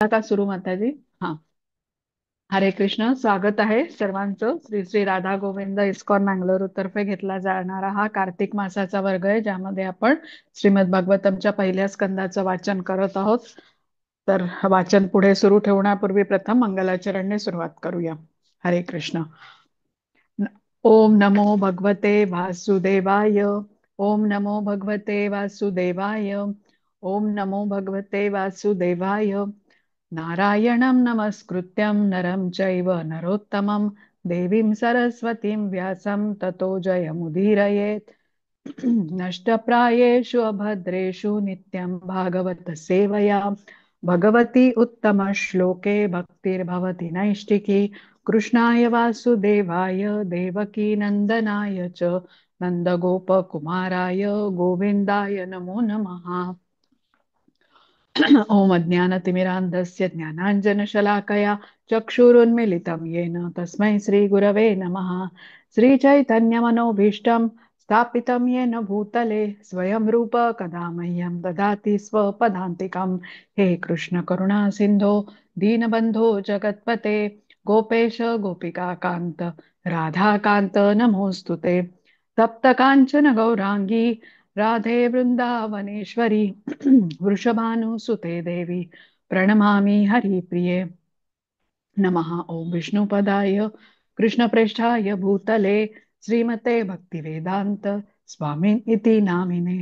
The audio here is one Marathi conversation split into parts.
का सुरू माताजी? हा. हरे कृष्ण. स्वागत आहे सर्वांचं. श्री श्री राधा गोविंद इस्कॉन मँगलोर तर्फे घेतला जाणारा हा कार्तिक मासाचा वर्ग आहे, ज्यामध्ये आपण श्रीमद भागवतमच्या पहिल्या स्कंदाचं वाचन करत आहोत. तर वाचन पुढे सुरू ठेवण्यापूर्वी प्रथम मंगलाचरणने सुरुवात करूया. हरे कृष्ण. न- ओम नमो भगवते वासुदेवाय. ओम नमो भगवते वासुदेवाय. ओम नमो भगवते वासुदेवाय. नारायणं नमस्कृत्यं नरं चैव नरोत्तमं देवीं सरस्वतीं व्यासं ततो जयमुदीरयेत्। नष्टप्रायेषु अभद्रेषु नित्यं भागवत सेवया भगवती उत्तमश्लोके भक्तिर्भवति नैष्टिकी। कृष्णाय वासुदेवाय देवकी नन्दनाय च नन्दगोपकुमाराय गोविन्दाय नमो नमः। ओम अज्ञानतिमिरान्धस्य ज्ञानाञ्जनशलाकया चक्षुरुन्मिलितं येन तस्मै श्रीगुरवे नमः। श्रीचैतन्यमनोभीष्टं स्थापितं येन भूतले स्वयं रूप कदा मह्यं ददाति स्वपदान्तिकं। हे कृष्ण करुणा सिन्धो दीनबन्धो जगत्पते गोपेश गोपिकान्त राधाकान्त नमोऽस्तु ते। तप्त काञ्चन गौराङ्गी राधे वृन्दावनेश्वरी वृषभानुसुते देवी प्रणमामि हरिप्रिये। नमः ओम विष्णुपदाय कृष्णप्रेष्ठाय भूतले श्रीमते भक्तिवेदांत स्वामी इति नामिने।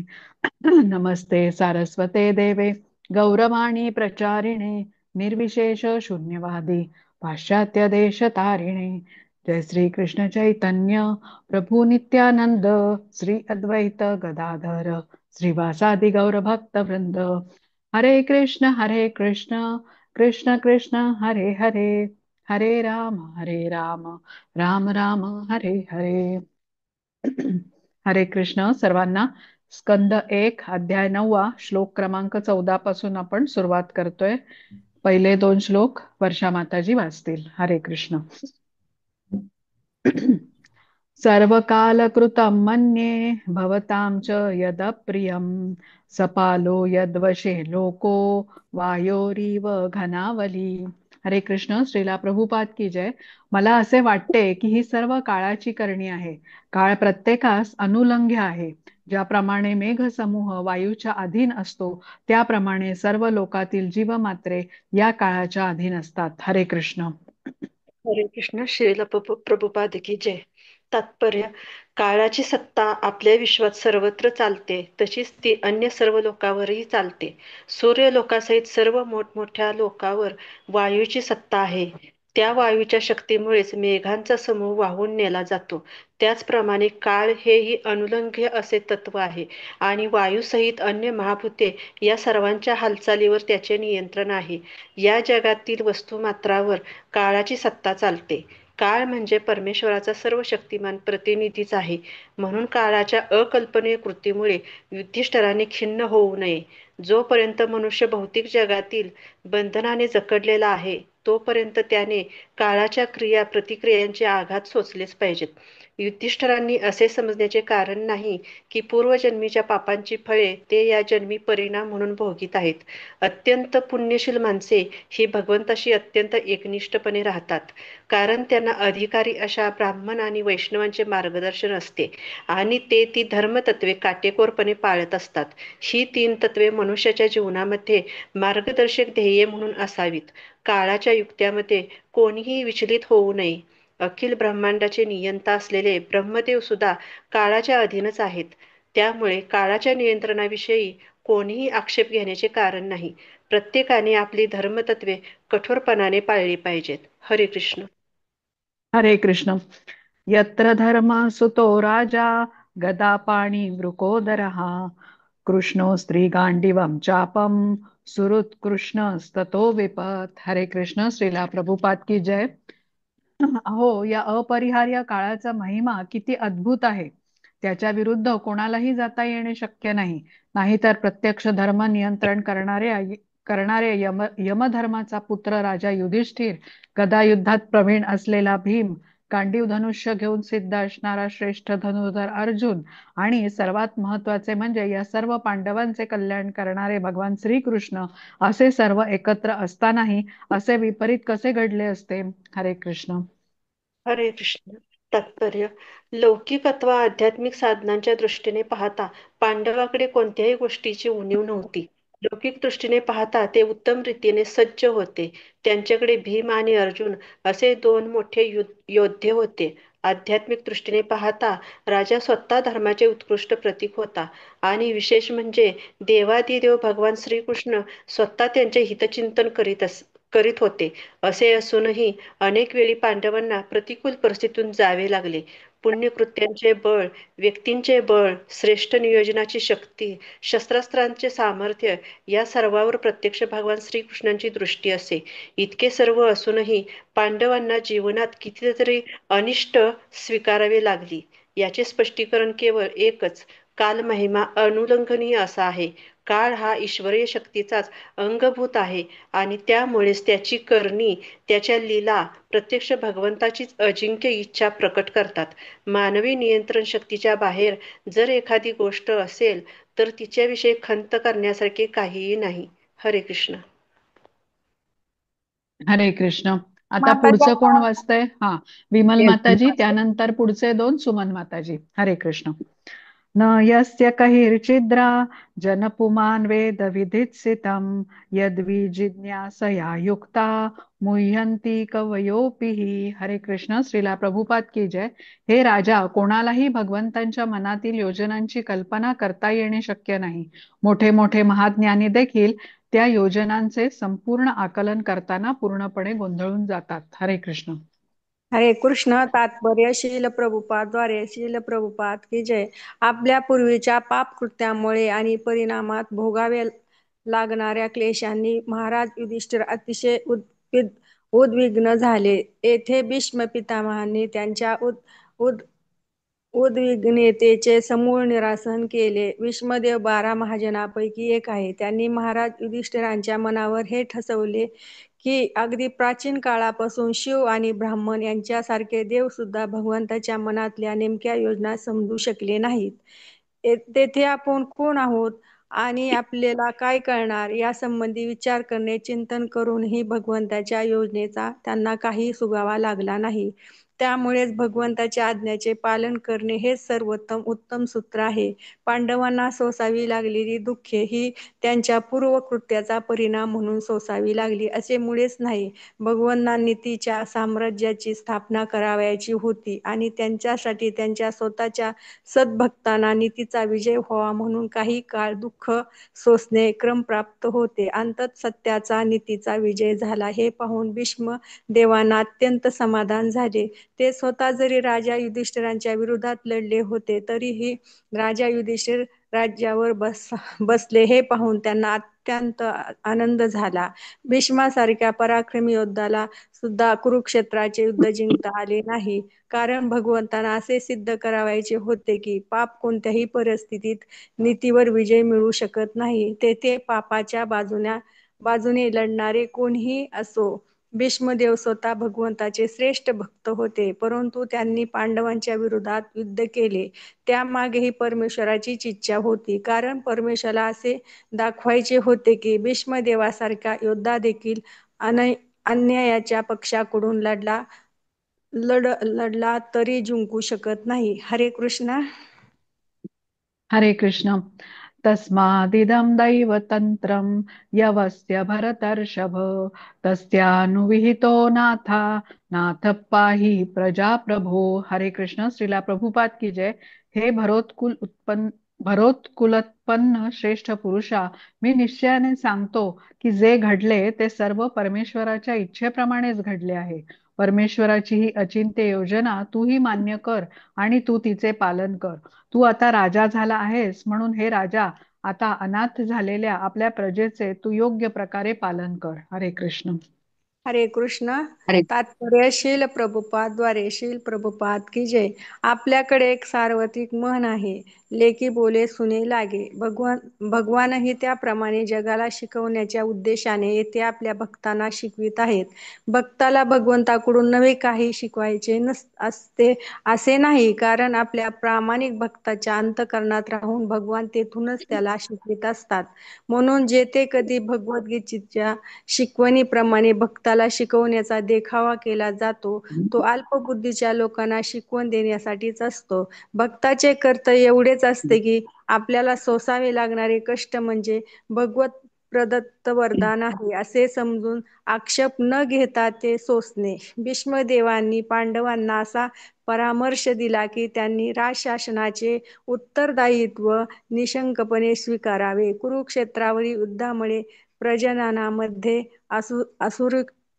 नमस्ते सारस्वते देवे गौरवाणी प्रचारिणे निर्विशेष शून्यवादी पाश्चात्य देश तारिणे। जय श्री कृष्ण चैतन्य प्रभु नित्यानंद श्री अद्वैत गदाधर श्रीवासादि गौर भक्त वृंद। हरे कृष्ण कृष्ण कृष्ण हरे हरे हरे राम राम राम हरे हरे। हरे कृष्ण सर्वांना. स्कंद 1 अध्याय 9 श्लोक क्रमांक 14 पासून आपण सुरुवात करतोय. पहिले 2 श्लोक वर्षा माताजी वाचतील. हरे कृष्ण. सर्वकालकृतं मन्ये भवतां च यदप्रियं सपालो यद्वशे लोको वायोरिव घनावली। हरे कृष्ण. श्रीला प्रभुपाद की जय. मला असे वाटते की ही सर्व काळाची करणी आहे. काळ प्रत्येकास अनुलंघ्य आहे. ज्याप्रमाणे मेघसमूह वायूच्या अधीन असतो, त्याप्रमाणे सर्व लोकातील जीवमात्रे या काळाच्या अधीन असतात. हरे कृष्ण. हरे कृष्ण. श्रील प्रभुपाद की जय. तात्पर्य: काळाची सत्ता आपल्या विश्वात सर्वत्र चालते, तशीच ती अन्य सर्व लोकांवरही चालते. सूर्य लोकासहित सर्व मोठमोठ्या लोकांवर वायूची सत्ता आहे. त्या वायूच्या शक्तीमुळेच मेघांचा समूह वाहून नेला जातो. त्याचप्रमाणे काळ हेही अनुलंघ्य असे तत्व आहे आणि वायूसहित अन्य महाभूते या सर्वांच्या हालचालीवर त्याचे नियंत्रण आहे. या जगातील वस्तुमात्रावर काळाची सत्ता चालते. काळ म्हणजे परमेश्वराचा सर्व शक्तिमान प्रतिनिधीच आहे. म्हणून काळाच्या अकल्पनीय कृतीमुळे युधिष्ठिराने खिन्न होऊ नये. जोपर्यंत मनुष्य भौतिक जगातील बंधनाने जखडलेला आहे, तोपर्यंत त्याने काळाच्या क्रिया प्रतिक्रियांचे आघात सोसलेच पाहिजेत. युधिष्ठिरांनी असे समजण्याचे कारण नाही की पूर्वजन्मीच्या पापांची फळे ते या जन्मी परिणाम म्हणून भोगीत आहेत. अत्यंत पुण्यशील माणसे ही भगवंताशी अत्यंत एकनिष्ठपणे राहतात, कारण त्यांना अधिकारी अशा ब्राह्मण आणि वैष्णवांचे मार्गदर्शन असते आणि ते ती धर्मतत्वे काटेकोरपणे पाळत असतात. ही 3 तत्वे मनुष्याच्या जीवनामध्ये मार्गदर्शक ध्येय म्हणून असावीत. काळाच्या युक्त्यामध्ये कोणीही विचलित होऊ नये. अखिल ब्रह्मांडाचे नियंता असलेले ब्रह्मदेव सुद्धा काळाच्या अधीनच आहेत. त्यामुळे काळाच्या नियंत्रणाविषयी कोणीही आक्षेप घेण्याचे कारण नाही. प्रत्येकाने आपली धर्मतत्वे कठोरपणाने पाळली पाहिजेत. हरे कृष्ण. हरे कृष्ण. यत्र धर्म सुतो राजा गदापाणी वृकोदरः कृष्णो स्त्रीगांडीवं चापम सुहृत्कृष्णस्ततो विपथ. हरे कृष्ण. श्रीला प्रभुपाद की जय. हो, या अपरिहार्य काळाचा महिमा किती अद्भुत आहे. त्याच्या विरुद्ध कोणालाही जाता येणे शक्य नाही. नाहीतर प्रत्यक्ष धर्म नियंत्रण करणारे यमधर्माचा पुत्र राजा युधिष्ठिर, गदायुद्धात प्रवीण असलेला भीम, गांडीव धनुष्य घेऊन सिद्ध असणारा श्रेष्ठ धनुर्धर अर्जुन आणि सर्वात महत्वाचे म्हणजे या सर्व पांडवांचे कल्याण करणारे भगवान श्रीकृष्ण असे सर्व एकत्र असतानाही असे विपरीत कसे घडले असते? हरे कृष्ण. हरे कृष्ण. तात्पर्य: लौकिक अथवा आध्यात्मिक साधनांच्या दृष्टीने पाहता पांडवाकडे कोणत्याही गोष्टीची उणीव नव्हती. लौकिक दृष्टीने पाहता ते उत्तम रीतीने सज्ज होते. त्यांच्याकडे भीम आणि अर्जुन असे दोन मोठे योद्धे होते. आध्यात्मिक दृष्टीने पाहता राजा स्वतः धर्माचे उत्कृष्ट प्रतीक होता आणि विशेष म्हणजे देवादिदेव भगवान श्रीकृष्ण स्वतः त्यांचे हितचिंतन करीत होते. असे असूनही अनेक वेळी पांडवांना प्रतिकूल परिस्थितीतून जावे लागले. पुण्यकृत्यांचे बळ, व्यक्तींचे बळ, श्रेष्ठ नियोजनाची शक्ती, शस्त्रास्त्रांचे सामर्थ्य या सर्वावर प्रत्यक्ष भगवान श्रीकृष्णांची दृष्टी असे. इतके सर्व असूनही पांडवांना जीवनात कितीतरी अनिष्ट स्वीकारावी लागली. याचे स्पष्टीकरण केवळ एकच: कालमहिमा अनुल्लंघनीय असा आहे. काळ हा ईश्वरीय शक्तीचाच अंगभूत आहे आणि त्यामुळेच त्याची करणी, त्याच्या लीला प्रत्यक्ष भगवंताचीच अजिंक्य इच्छा प्रकट करतात. मानवी नियंत्रण शक्तीच्या बाहेर जर एखादी गोष्ट असेल तर तिच्याविषयी खंत करण्यासारखे काहीही नाही. हरे कृष्ण. हरे कृष्ण. आता माताच्या पुढचं कोण वाचतंय? हा, विमल येते. माताजी, त्यानंतर पुढचे दोन सुमन माताजी. हरे कृष्ण. न यस्य कहिर्चिद्रा जनपुमान् वेद विधित्सितं यद्विजिज्ञासया युक्ता मुह्यन्ति कवयोपिः. हरे कृष्ण. श्रीला प्रभुपाद की जय. हे राजा, कोणालाही भगवंतांच्या मनातील योजनांची कल्पना करता येणे शक्य नाही. मोठे मोठे महाज्ञानी देखील त्या योजनांचे संपूर्ण आकलन करताना पूर्णपणे गोंधळून जातात. हरे कृष्ण. हरे कृष्ण. तात्पर्य: शील प्रभुपाद द्वारे. शील प्रभुपाद की जय. आपल्या पूर्वीच्या पापकृत्यामुळे आणि परिणामात भोगावे लागणाऱ्या क्लेशांनी महाराज युधिष्ठिर अतिशय उद्विग्न झाले. येथे भीष्म पितामहांनी त्यांच्या उद्विग्नतेचे समूळ निरासन केले. भीष्मदेव 12 महाजनांपैकी एक आहे. त्यांनी महाराज युधिष्ठिरांच्या मनावर हे ठसवले की अगदी प्राचीन काळापासून शिव आणि ब्राह्मण यांच्यासारखे देव सुद्धा भगवंताच्या मनातल्या नेमक्या योजना समजू शकले नाहीत. तेथे आपण कोण आहोत आणि आपल्याला काय कळणार यासंबंधी विचार करणे, चिंतन करूनही भगवंताच्या योजनेचा त्यांना काही सुगावा लागला नाही. त्यामुळेच भगवंताच्या आज्ञेचे पालन करणे हे सर्वोत्तम उत्तम सूत्र आहे. पांडवांना सोसावी लागलेली दुःखे ही त्यांच्या पूर्वकृत्याचा परिणाम म्हणून सोसावी लागली असे मुळीच नाही. भगवंतांना नीतीच्या साम्राज्याची स्थापना करावयाची होती आणि त्यांच्यासाठी त्यांच्या स्वतःच्या सद्भक्तांना नीतीचा विजय व्हावा म्हणून काही काळ दुःख सोसणे क्रमप्राप्त होते. अंततः सत्याचा नीतीचा विजय झाला हे पाहून भीष्म देवांना अत्यंत समाधान झाले. ते स्वतः जरी राजा युधिष्ठिरांच्या विरोधात लढले होते तरीही राजा युधिष्ठिर राज्यावर बसले हे पाहून त्यांना अत्यंत आनंद झाला. भीष्मासारख्या पराक्रमी योद्धाला सुद्धा कुरुक्षेत्राचे युद्ध जिंकता आले नाही, कारण भगवंतांना असे सिद्ध करावयाचे होते की पाप कोणत्याही परिस्थितीत नीतीवर विजय मिळवू शकत नाही. तेथे पापाच्या बाजूने लढणारे कोणीही असो. भीष्मदेव स्वतः भगवंताचे श्रेष्ठ भक्त होते, परंतु त्यांनी पांडवांच्या विरोधात युद्ध केले. त्यामागेही परमेश्वराचीच इच्छा होती, कारण परमेश्वराला असे दाखवायचे होते की भीष्मदेवासारखा योद्धा देखील अन्यायाच्या पक्षाकडून लढला तरी जिंकू शकत नाही. हरे कृष्ण. हरे कृष्ण. तस्मादिदं दैवतन्त्रं यवस्य भरतर्षभ तस्यानुविहितो नाथ पाहि प्रजा प्रभो. हरे कृष्ण. श्रीला प्रभुपाद की जय. हे भरोत्कुलोत्पन्न श्रेष्ठ पुरुषा, मी निश्चयाने सांगतो की जे घडले ते सर्व परमेश्वराच्या इच्छेप्रमाणेच घडले आहे. परमेश्वराची ही अचिंत्य योजना तूही मान्य कर आणि तू तिचे पालन कर. तू आता राजा झाला आहेस, म्हणून हे राजा, आता अनाथ झालेल्या आपल्या प्रजेचे तू योग्य प्रकारे पालन कर. हरे कृष्ण. हरे कृष्ण. हरे तात्पर्य: शील प्रभुपाद द्वारे. शील प्रभुपाद की जय. आपल्याकडे एक सार्वत्रिक म्हण आहे, लेकी बोले सुने लागे. भगवानही त्याप्रमाणे जगाला शिकवण्याच्या उद्देशाने येथे आपल्या भक्तांना शिकवित आहेत. भक्ताला भगवंताकडून नवे काही शिकवायचे असते असे नाही, कारण आपल्या प्रामाणिक भक्ताच्या अंतःकरणात राहून भगवान तेथूनच त्याला शिकवित असतात. म्हणून जेथे कधी भगवद्गीतेच्या शिकवणीप्रमाणे भक्ताला शिकवण्याचा देखावा केला जातो, तो अल्पबुद्धीच्या लोकांना शिकवण देण्यासाठीच असतो. भक्ताचे कर्तव्य एवढेच असते की आपल्याला सोसावे लागणारे कष्ट म्हणजे भगवत प्रदत्त वरदान आहे असे समजून आक्षेप न घेता ते सोसणे. भीष्मदेवांनी पांडवांना असा परामर्श दिला की त्यांनी राजशासनाचे उत्तरदायित्व निशंकपणे स्वीकारावे. कुरुक्षेत्रावरील युद्धामुळे प्रजननामध्ये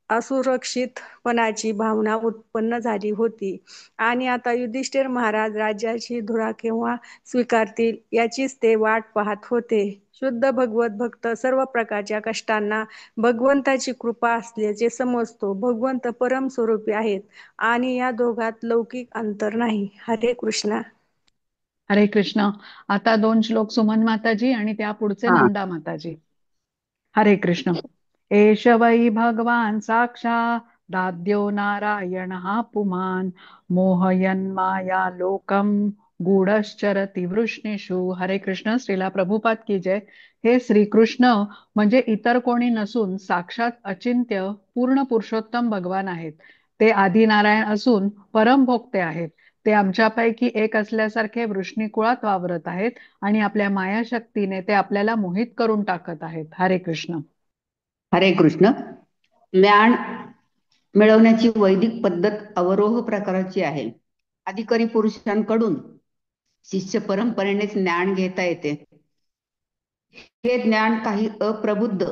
असुरक्षितपणाची भावना उत्पन्न झाली होती आणि आता युधिष्ठिर महाराज राज्याची धुरा केव्हा स्वीकारतील याचीच ते वाट पाहत होते. शुद्ध भगवत भक्त सर्व प्रकारच्या कष्टांना भगवंताची कृपा असल्याचे समजतो. भगवंत परमस्वरूपी आहेत आणि या दोघात लौकिक अंतर नाही. हरे कृष्णा. हरे कृष्ण. आता 2 श्लोक सुमन माताजी आणि त्या पुढचे हा नंदा माताजी. हरे कृष्ण. एष वै भगवान साक्षादाद्यो नारायणः पुमान् मोहयन् माया लोकम गूढश्चरति वृष्णीषु. हरे कृष्ण. श्रीला प्रभुपाद की जय. हे श्रीकृष्ण म्हणजे इतर कोणी नसून साक्षात अचिंत्य पूर्ण पुरुषोत्तम भगवान आहेत. ते आदिनारायण असून परमभोक्ते आहेत. ते आमच्यापैकी एक असल्यासारखे वृष्णीकुळात वावरत आहेत आणि आपल्या मायाशक्तीने ते आपल्याला मोहित करून टाकत आहेत. हरे कृष्ण. हरे कृष्ण. ज्ञान मिळवण्याची वैदिक पद्धत अवरोह प्रकारची आहे. अधिकारी पुरुषांकडून शिष्य परंपरेनेच ज्ञान घेता येते. हे ज्ञान काही अप्रबुद्ध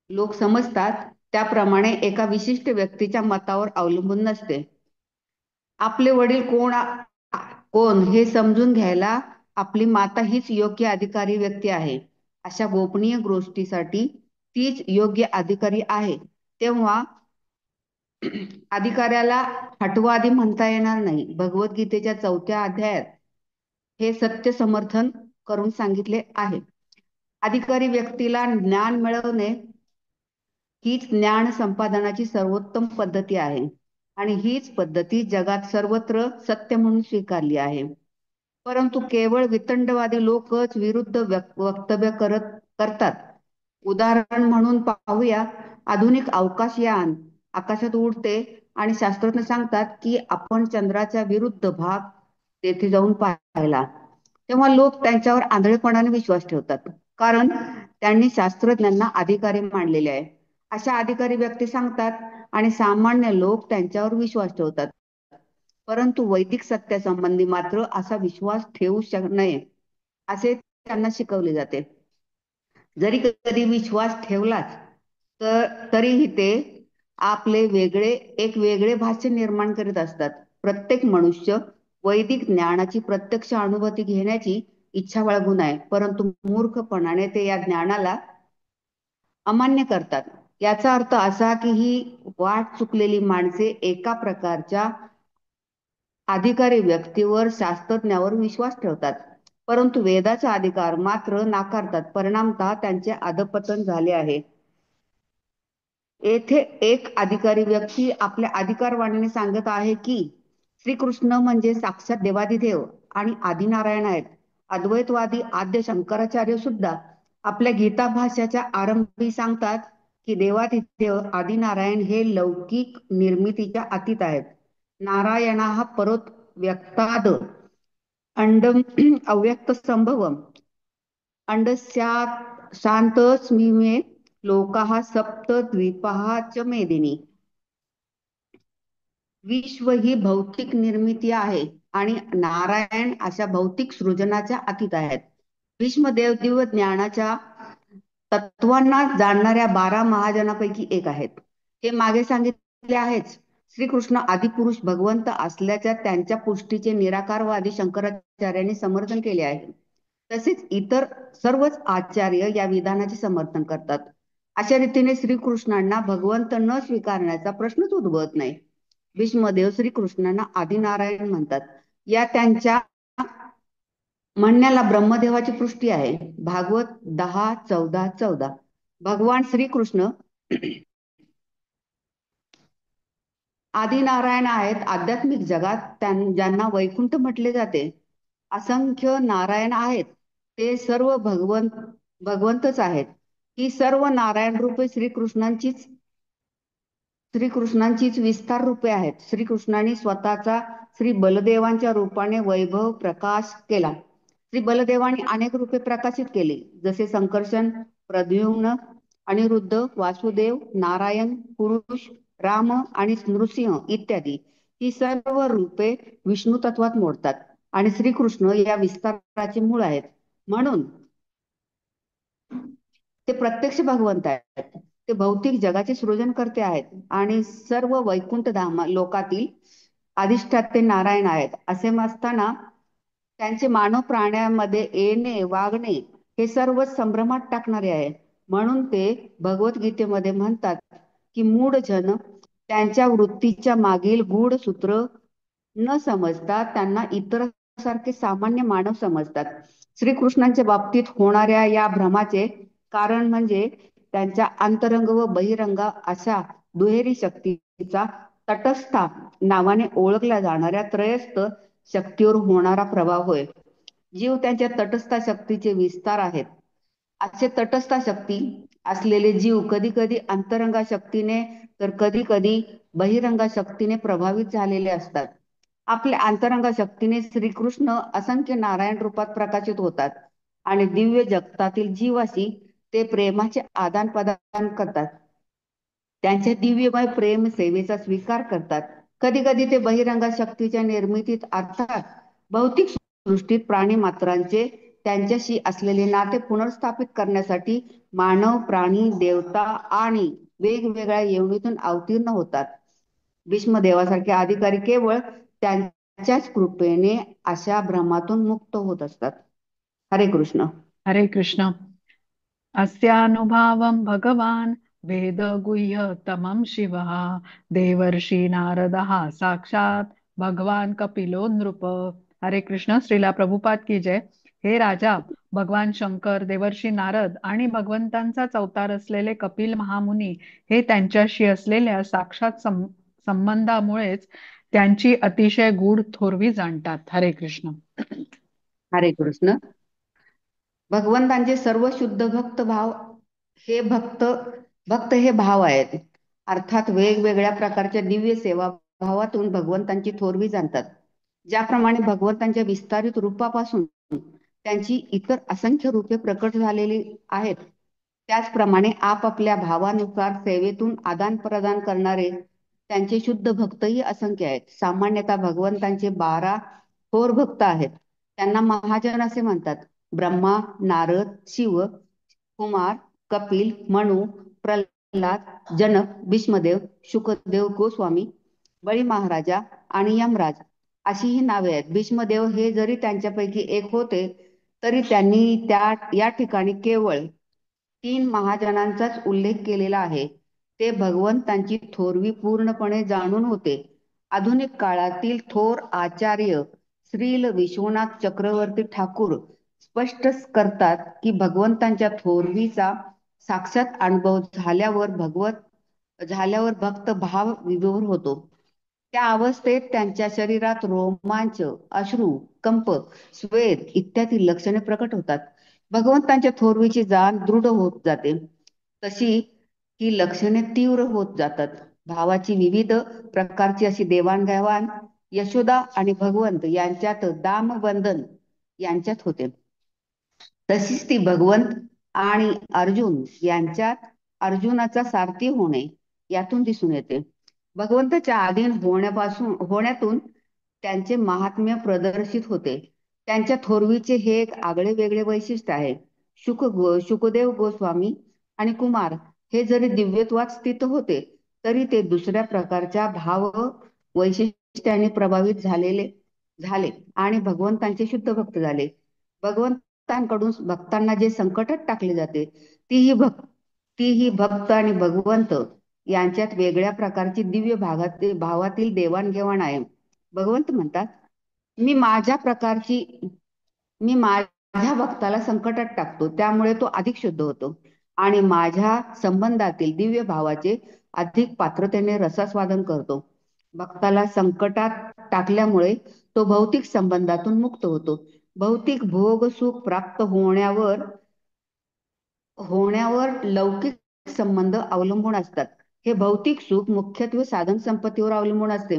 लोक समजतात त्याप्रमाणे एका विशिष्ट व्यक्तीच्या मतावर अवलंबून नसते. आपले वडील कोण हे समजून घ्यायला आपली माता हीच योग्य अधिकारी व्यक्ती आहे. अशा गोपनीय गोष्टीसाठी तीच योग्य अधिकारी आहे. तेव्हा अधिकाऱ्याला हटवादी म्हणता येणार नाही. भगवद्गीतेच्या 4थ्या अध्यायात हे सत्य समर्थन करून सांगितले आहे. अधिकारी व्यक्तीला ज्ञान मिळवणे हीच ज्ञान संपादनाची सर्वोत्तम पद्धती आहे आणि हीच पद्धती जगात सर्वत्र सत्य म्हणून स्वीकारली आहे. परंतु केवळ वितंडवादी लोकच विरुद्ध वक्तव्य करतात. उदाहरण म्हणून पाहूया. आधुनिक अवकाशयान आकाशात उडते आणि शास्त्रज्ञ सांगतात की आपण चंद्राच्या विरुद्ध भाग तेथे जाऊन पाहिला. तेव्हा लोक त्यांच्यावर आंधळेपणाने विश्वास ठेवतात, कारण त्यांनी शास्त्रज्ञांना अधिकारी मानलेले आहे. अशा अधिकारी व्यक्ती सांगतात आणि सामान्य लोक त्यांच्यावर विश्वास ठेवतात. परंतु वैदिक सत्यासंबंधी मात्र असा विश्वास ठेवू नये असे त्यांना शिकवले जाते. जरी कधी विश्वास ठेवलाच तरीही ते आपले एक वेगळे भाष्य निर्माण करीत असतात. प्रत्येक मनुष्य वैदिक ज्ञानाची प्रत्यक्ष अनुभूती घेण्याची इच्छा बाळगून आहे, परंतु मूर्खपणाने ते या ज्ञानाला अमान्य करतात. याचा अर्थ असा की ही वाट चुकलेली माणसे एका प्रकारच्या अधिकारी व्यक्तीवर शास्त्रज्ञावर विश्वास ठेवतात, परंतु वेदाचा अधिकार मात्र नाकारतात. परिणामतः त्यांचे अधपतन झाले आहे. येथे एक अधिकारी व्यक्ती आपल्या अधिकारवाणीने सांगत आहे की श्रीकृष्ण म्हणजे साक्षात देवादिदेव आणि आदिनारायण आहेत. अद्वैतवादी आद्य शंकराचार्य सुद्धा आपल्या गीता भाष्याच्या आरंभी सांगतात की देवादिदेव आदिनारायण हे लौकिक निर्मितीच्या अतीत आहेत. नारायणा परोत व्यक्ताद अंडम अव्यक्त संभवम अंडस्यात् शांतस्मिमे लोकाः सप्त द्वीपाः च मेदिनी. विश्व ही भौतिक निर्मिती आहे आणि नारायण अशा भौतिक सृजनाच्या अतीत आहेत. भीष्मदेव दिव्य ज्ञानाच्या तत्वांना जाणणाऱ्या 12 महाजनापैकी एक आहेत. हे मागे सांगितले आहेच. श्रीकृष्ण आदिपुरुष भगवंत असल्याच्या त्यांच्या पुष्टीचे निराकारवादी शंकराचार्यांनी समर्थन केले आहे. तसेच इतर सर्वच आचार्य या विधानाचे समर्थन करतात. अशा रीतीने श्रीकृष्णांना भगवंत न स्वीकारण्याचा प्रश्नच उद्भवत नाही. भीष्मदेव श्रीकृष्णांना आदिनारायण म्हणतात. या त्यांच्या म्हणण्याला ब्रह्मदेवाची पुष्टी आहे. भागवत 10:14-14. भगवान श्रीकृष्ण आदिनारायण आहेत. आध्यात्मिक जगात ज्यांना वैकुंठ म्हटले जाते. असंख्य नारायण आहेत. ते सर्व भगवंतच आहेत. ही सर्व नारायण रूपे श्रीकृष्णांचीच विस्तार रूपे आहेत. श्रीकृष्णांनी स्वतःचा श्री बलदेवांच्या रूपाने वैभव प्रकाश केला. श्री बलदेवांनी अनेक रूपे प्रकाशित केली, जसे संकर्षण, प्रद्युम्न, अनिरुद्ध, वासुदेव, नारायण, पुरुष, राम आणि नृसिंह इत्यादी. ही सर्व रूपे विष्णू तत्वात मोडतात आणि श्रीकृष्ण या विस्ताराचे मूळ आहेत. म्हणून ते प्रत्यक्ष भगवंत आहेत. ते भौतिक जगाचे सृजनकर्ते आहेत आणि सर्व वैकुंठ धाम लोकातील अधिष्ठाते नारायण आहेत. असे असताना त्यांचे मानव प्राण्यामध्ये येणे, वागणे हे सर्व संभ्रमात टाकणारे आहे. म्हणून ते भगवद्गीतेमध्ये म्हणतात की मूढ जन त्यांच्या वृत्तीच्या मागील गूढ सूत्र न समजता त्यांना इतरांसारखे सामान्य मानव समजतात. श्रीकृष्णांच्या बाबतीत होणाऱ्या या भ्रमाचे कारण म्हणजे त्यांच्या अंतरंग व बहिरंग अशा दुहेरी शक्तीचा तटस्था नावाने ओळखल्या जाणाऱ्या त्रयस्थ शक्तीवर होणारा प्रभाव होय. जीव त्यांच्या तटस्थ शक्तीचे विस्तार आहेत. असे तटस्थ शक्ती असलेले जीव कधी कधी अंतरंगा शक्तीने तर कधी कधी बहिरंगा शक्तीने प्रभावित झालेले असतात. आपल्या अंतरंगा शक्तीने श्रीकृष्ण असंख्य नारायण रूपात प्रकाशित होतात आणि दिव्य जगतातील जीवाशी ते प्रेमाचे आदान प्रदान करतात. त्यांच्या दिव्यमय प्रेम सेवेचा स्वीकार करतात. कधी कधी ते बहिरंगा शक्तीच्या निर्मितीत अर्थात भौतिक सृष्टीत प्राणी मात्रांचे त्यांच्याशी असलेले नाते पुनर्स्थापित करण्यासाठी मानव, प्राणी, देवता आणि वेगवेगळ्या योनीतून अवतीर्ण होतात. भीष्मदेवासारखे अधिकारी केवळ त्यांच्याच कृपेने अशा भ्रमातून मुक्त होत असतात. हरे कृष्ण. हरे कृष्ण. अस्यानुभावं भगवान् वेदगुह्यतमं शिवः देवर्षी नारदः साक्षात भगवान कपिलो नृप. हरे कृष्ण. श्रीला प्रभुपाद की जय. हे राजा, भगवान शंकर, देवर्षी नारद आणि भगवंतांचाच अवतार असलेले कपिल महामुनी हे त्यांच्याशी असलेल्या साक्षात संबंधामुळेच त्यांची अतिशय गूढ थोरवी जाणतात. हरे कृष्ण. हरे कृष्ण. भगवंतांचे सर्व शुद्ध भक्त हे भाव आहेत. अर्थात वेगवेगळ्या प्रकारच्या दिव्य सेवा भावातून भगवंतांची थोरवी जाणतात. ज्याप्रमाणे भगवंतांच्या विस्तारित रूपापासून त्यांची इतर असंख्य रूपे प्रकट झालेली आहेत, त्याचप्रमाणे आपापल्या भावानुसार सेवेतून आदान प्रदान करणारे त्यांचे शुद्ध भक्तही असंख्य आहेत. सामान्यतः भगवंतांचे 12 थोर भक्त आहेत. त्यांना महाजन असे म्हणतात. ब्रह्मा, नारद, शिव, कुमार, कपिल, मनु, प्रल्हाद, जनक, भीष्मदेव, शुकदेव गोस्वामी, बळी महाराजा आणि यमराज अशी ही नावे आहेत. भीष्मदेव हे जरी त्यांच्यापैकी एक होते तरी त्यांनी या ठिकाणी केवळ 3 महाजनांचाच उल्लेख केलेला आहे. ते भगवंतांची थोरवी पूर्णपणे जाणून होते. आधुनिक काळातील थोर आचार्य श्रील विश्वनाथ चक्रवर्ती ठाकूर स्पष्ट करतात की भगवंतांच्या थोरवीचा साक्षात अनुभव झाल्यावर भक्त भाव विभोर होतो. त्या अवस्थेत त्यांच्या शरीरात रोमांच, अश्रू, कंप, स्वेद इत्यादी लक्षणे प्रकट होतात. भगवंतांच्या थोरवीची जाण दृढ होत जाते. तशी ही लक्षणे तीव्र होत जातात. भावाची विविध प्रकारची अशी देवाणघेवाण यशोदा आणि भगवंत यांच्यात दामबंधन यांच्यात होते. तशीच ती भगवंत आणि अर्जुन यांच्यात अर्जुनाचा सारथी होणे यातून दिसून येते. भगवंताच्या अधीन होण्यातून त्यांचे महात्म्य प्रदर्शित होते. त्यांच्या थोरवीचे हे एक आगळे वेगळे वैशिष्ट्य आहे. शुकदेव गोस्वामी आणि कुमार हे जरी दिव्यत्वात स्थित होते तरी ते दुसऱ्या प्रकारच्या भाव वैशिष्ट्याने प्रभावित झाले आणि भगवंतांचे शुद्ध भक्त झाले. भगवंतांकडून भक्तांना जे संकटात टाकले जाते तीही भक्त आणि भगवंत यांच्यात वेगळ्या प्रकारची दिव्य भावातील देवाणघेवाण आहे. भगवंत म्हणतात, मी माझ्या प्रकारची मी माझ्या भक्ताला संकटात टाकतो, त्यामुळे तो अधिक शुद्ध होतो आणि माझ्या संबंधातील दिव्य भावाचे अधिक पात्रतेने रसास्वादन करतो. भक्ताला संकटात टाकल्यामुळे तो भौतिक संबंधातून मुक्त होतो. भौतिक भोग सुख प्राप्त होण्यावर लौकिक संबंध अवलंबून असतात. हे भौतिक सुख मुख्यत्वे साधन संपत्तीवर अवलंबून असते.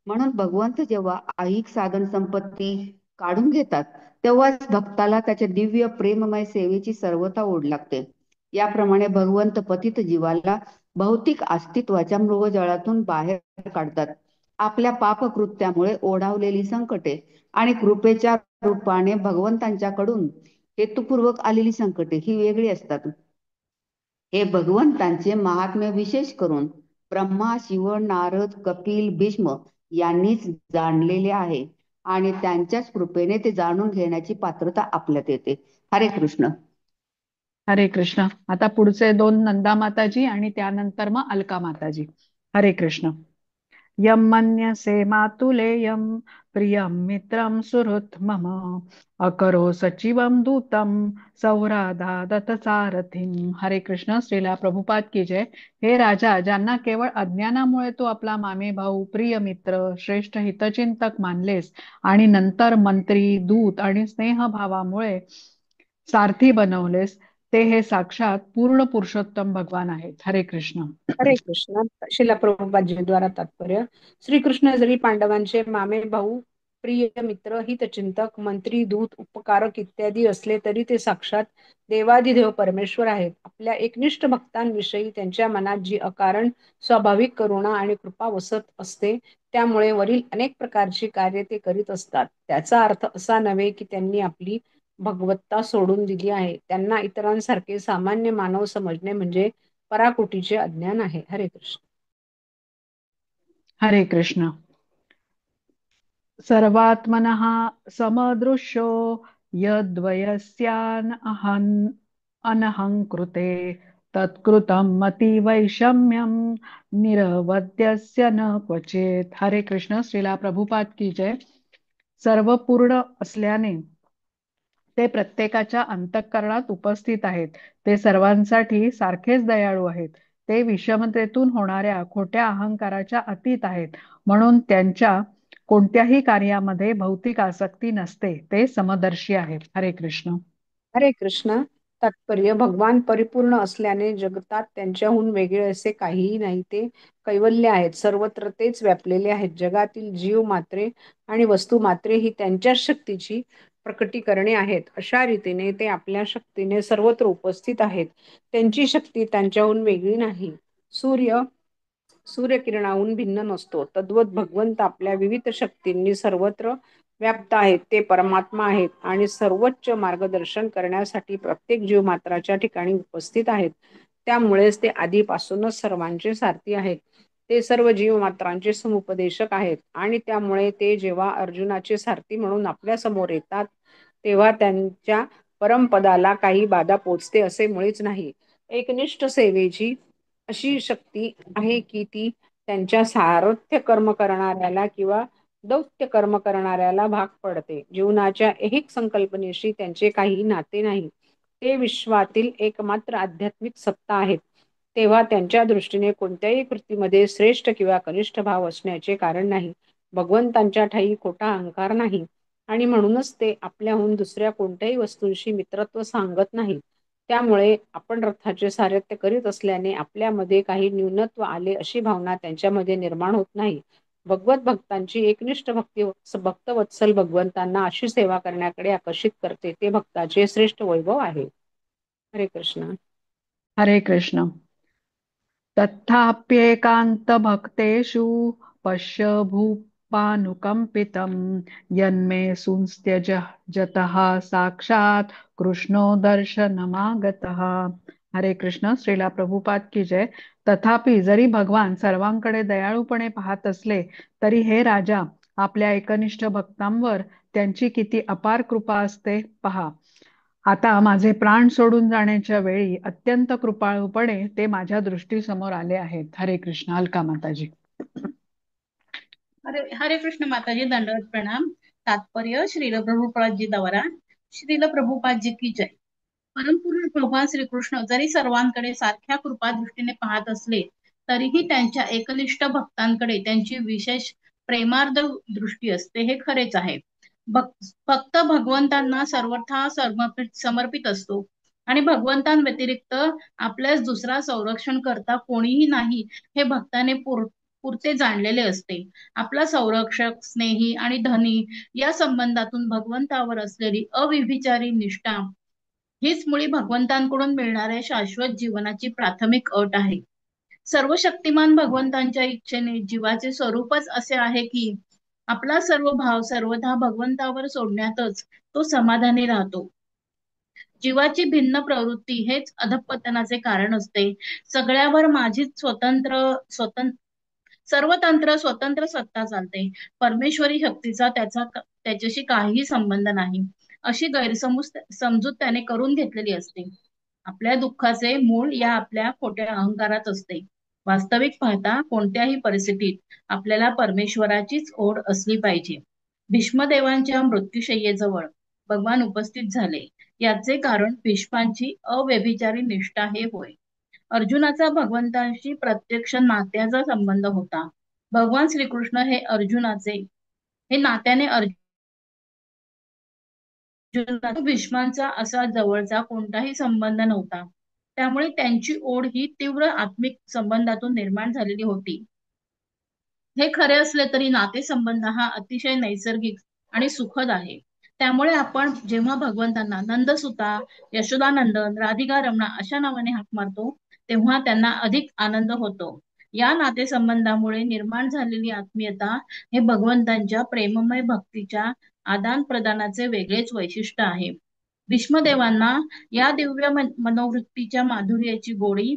म्हणून भगवंत जेव्हा ऐहिक साधन संपत्ती काढून घेतात, तेव्हाच भक्ताला त्याच्या दिव्य प्रेममय सेवेची सर्वथा ओढ लागते. याप्रमाणे भगवंत पतित जीवाला भौतिक अस्तित्वाच्या मृगजळातून बाहेर काढतात. आपल्या पापकृत्यामुळे ओढावलेली संकटे आणि कृपेच्या रूपाने भगवंतांच्याकडून हेतुपूर्वक आलेली संकटे ही वेगळी असतात. हे भगवंतांचे महात्म्य विशेष करून ब्रह्मा, शिव, नारद, कपिल, भीष्म यांनीच जाणलेले आहे आणि त्यांच्याच कृपेने ते जाणून घेण्याची पात्रता आपल्यात येते. हरे कृष्ण. हरे कृष्ण. आता पुढचे दोन नंदा माताजी आणि त्यानंतर मग अलका माताजी. हरे कृष्ण. यम मन्यसे मातुलेयम प्रियम मित्रम सुहृत मम अकरो सचिवम दूतम सौराधादत सारथिम. हरे कृष्ण. श्रीला प्रभुपाद की जय. हे राजा, ज्यांना केवळ अज्ञानामुळे तू आपला मामे भाऊ, प्रिय मित्र, श्रेष्ठ हितचिंतक मानलेस आणि नंतर मंत्री, दूत आणि स्नेहभावामुळे सारथी बनवलेस, ते हे साक्षात पूर्ण पुरुषोत्तम भगवान आहेत. हरे कृष्ण. हरे कृष्ण. शिला प्रभुपादजी द्वारा तात्पर्य. श्रीकृष्ण जरी पांडवांचे मामे भाऊ, प्रिय मित्र, हितचिंतक, मंत्री, दूत, उपकारक इत्यादी असले तरी ते साक्षात देवाधिदेव परमेश्वर आहेत. आपल्या एकनिष्ठ भक्तांविषयी त्यांच्या मनात जी अकारण स्वाभाविक करुणा आणि कृपा वसत असते, त्यामुळे वरील अनेक प्रकारची कार्य ते करीत असतात. त्याचा अर्थ असा नव्हे की त्यांनी आपली भगवत्ता सोडून दिली आहे. त्यांना इतरांसारखे सामान्य मानव समजणे म्हणजे पराकोटीचे अज्ञान आहे. हरे कृष्ण. हरे कृष्ण. सर्वात्मनः समदृश्यो यद्वयस्यान अनहंकृते तत्कृतं मतिवैषम्यम निरवध्यस्य न क्वचित. हरे कृष्ण. श्रीला प्रभुपाद की जय. सर्व पूर्ण असल्याने ते प्रत्येकाच्या अंतःकरणात उपस्थित आहेत. ते सर्वांसाठी सारखेच दयाळू आहेत. ते विषमतेतून होणाऱ्या खोट्या अहंकाराच्या अतीत आहेत. म्हणून त्यांच्या कोणत्याही कार्यामध्ये भौतिक आसक्ती नसते. ते समदर्शी आहेत. हरे कृष्ण. हरे कृष्ण. तात्पर्य. भगवान परिपूर्ण असल्याने जगतात त्यांच्याहून वेगळे असे काहीही नाही. ते कैवल्य आहेत. सर्वत्र तेच व्यापलेले आहेत. जगातील जीव मात्रे आणि वस्तू मात्रे ही त्यांच्याच शक्तीची प्रकटीकरणे आहेत. अशा रीतीने ते आपल्या शक्तीने सर्वत्र उपस्थित आहेत. त्यांची शक्ती त्यांच्याहून वेगळी नाही. सूर्यकिरणाहून भिन्न नसतो. तद्वत भगवंत आपल्या विविध शक्तींनी सर्वत्र व्याप्त आहेत. ते परमात्मा आहेत आणि सर्वोच्च मार्गदर्शन करण्यासाठी प्रत्येक जीवमात्राच्या ठिकाणी उपस्थित आहेत. त्यामुळेच ते आधीपासूनच सर्वांचे सारथी आहेत. ते सर्व जीवमात्रांचे समुपदेशक आहेत आणि त्यामुळे ते जेव्हा अर्जुनाचे सारथी म्हणून आपल्या समोर येतात, तेव्हा त्यांच्या परमपदाला काही बाधा पोचते असे मुळीच नाही. एकनिष्ठ सेवेची अशी शक्ती आहे की ती त्यांच्या सारथ्य कर्म करणाऱ्याला किंवा दौत्य कर्म करणाऱ्याला भाग पडते. जीवनाच्या ऐहिक संकल्पनेशी त्यांचे काही नाते नाही. ते विश्वातील एकमात्र आध्यात्मिक सत्ता आहेत. तेव्हा त्यांच्या दृष्टीने कोणत्याही कृतीमध्ये श्रेष्ठ किंवा कनिष्ठ भाव असण्याचे कारण नाही. भगवंतांच्या ठायी खोटा अहंकार नाही आणि म्हणूनच ते आपल्याहून दुसऱ्या कोणत्याही वस्तूंशी मित्रत्व सांगत नाहीत. त्यामुळे आपण रथाचे सारथ्य करीत असल्याने आपल्यामध्ये काही न्यूनत्व आले अशी भावना त्यांच्यामध्ये निर्माण होत नाही. भगवत भक्तांची एकनिष्ठ भक्तवत्सल भगवंतांना अशी सेवा करण्याकडे आकर्षित करते. ते भक्ताचे श्रेष्ठ वैभव आहे. हरे कृष्ण. हरे कृष्ण. तथाप्येकांत भक्तेषु पश्य भूपानुकंपितं यन्मे सुंस्त्यजतः साक्षात कृष्णो दर्शनमागतः. हरे कृष्ण. श्रीला प्रभुपाद की जय. तथापि जरी भगवान सर्वांकडे दयाळूपणे पाहत असले तरी हे राजा, आपल्या एकनिष्ठ भक्तांवर त्यांची किती अपार कृपा असते पहा. आता माझे प्राण सोडून जाण्याच्या वेळी अत्यंत कृपाळूपणे ते माझ्या दृष्टीसमोर आले आहेत. हरे कृष्ण. अलका माताजी. हरे हरे कृष्ण माताजी. दंडवत प्रणाम. तात्पर्य. श्रील प्रभुपादजी द्वारा श्रील प्रभुपादजी की जय. परमपूर्ण भगवान श्रीकृष्ण जरी सर्वांकडे सारख्या कृपा दृष्टीने पाहत असले तरीही त्यांच्या एकनिष्ठ भक्तांकडे त्यांची विशेष प्रेमार्ध दृष्टी असते, हे खरेच आहे. भक्त भगवंतांना सर्वथा समर्पित असतो आणि भगवंतांव्यतिरिक्त आपल्यास दुसरा संरक्षण करता कोणीही नाही हे भक्ताने पुरते जाणलेले असते. आपला संरक्षक, स्नेही आणि धनी या संबंधातून भगवंतावर असलेली अविभिचारी निष्ठा हीच मुळी भगवंतांकडून मिळणाऱ्या शाश्वत जीवनाची प्राथमिक अट आहे. सर्व शक्तिमान भगवंतांच्या इच्छेने जीवाचे स्वरूपच असे आहे की आपला सर्व भाव सर्वथा भगवंतावर सोडण्यातच तो समाधानी राहतो. जीवाची भिन्न प्रवृत्ती हेच अधःपतनाचे कारण असते. सगळ्यावर माझीच स्वतंत्र सत्ता चालते. परमेश्वरी शक्तीचा त्याच्याशी काहीही संबंध नाही, अशी समजूत त्याने करून घेतलेली असते. आपल्या दुःखाचे मूळ या आपल्या खोट्या अहंकारात असते. वास्तविक पाहता कोणत्याही परिस्थितीत आपल्याला परमेश्वराचीच ओढ असली पाहिजे. भीष्मदेवांच्या मृत्यूशय्येजवळ भगवान उपस्थित झाले. याचे कारण भीष्मांची अव्यभिचारी निष्ठा हे होय. अर्जुनाचा भगवंतांशी प्रत्यक्ष नात्याचा संबंध होता. भगवान श्रीकृष्ण हे नात्याने भीष्मांचा असा जवळचा कोणताही संबंध नव्हता. त्यामुळे त्यांची ओढ ही तीव्र आत्मिक संबंधातून निर्माण झालेली होती. हे खरे असले तरी नातेसंबंध हा अतिशय नैसर्गिक आणि सुखद आहे. त्यामुळे आपण जेव्हा भगवंतांना नंदसुता, यशोदानंदन, राधिका रमणा अशा नावाने हाक मारतो तेव्हा त्यांना अधिक आनंद होतो. या नातेसंबंधामुळे निर्माण झालेली आत्मीयता हे भगवंतांच्या प्रेममय भक्तीच्या आदान प्रदानाचे वेगळेच वैशिष्ट्य आहे. भीष्मदेवांना या दिव्य मनोवृत्तीच्या माधुर्याची गोडी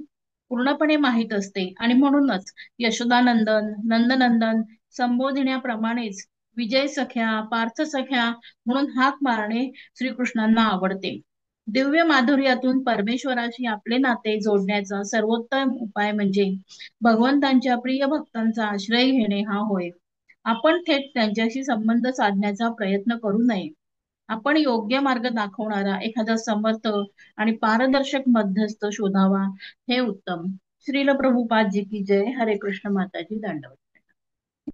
पूर्णपणे माहीत असते आणि म्हणूनच यशोदानंदन, नंदनंदन संबोधण्याप्रमाणेच विजय सख्या, पार्थ सख्या म्हणून हाक मारणे श्रीकृष्णांना आवडते. दिव्य माधुर्यातून परमेश्वराशी आपले नाते जोडण्याचा सर्वोत्तम उपाय म्हणजे भगवंतांच्या प्रिय भक्तांचा आश्रय घेणे हा होय. आपण थेट त्यांच्याशी संबंध साधण्याचा प्रयत्न करू नये. आपण योग्य मार्ग दाखवणारा एखादा समर्थ आणि पारदर्शक मध्यस्थ शोधावा, हे उत्तम. श्रील प्रभुपादजी की जय. हरे कृष्ण माताजी. दंडवत.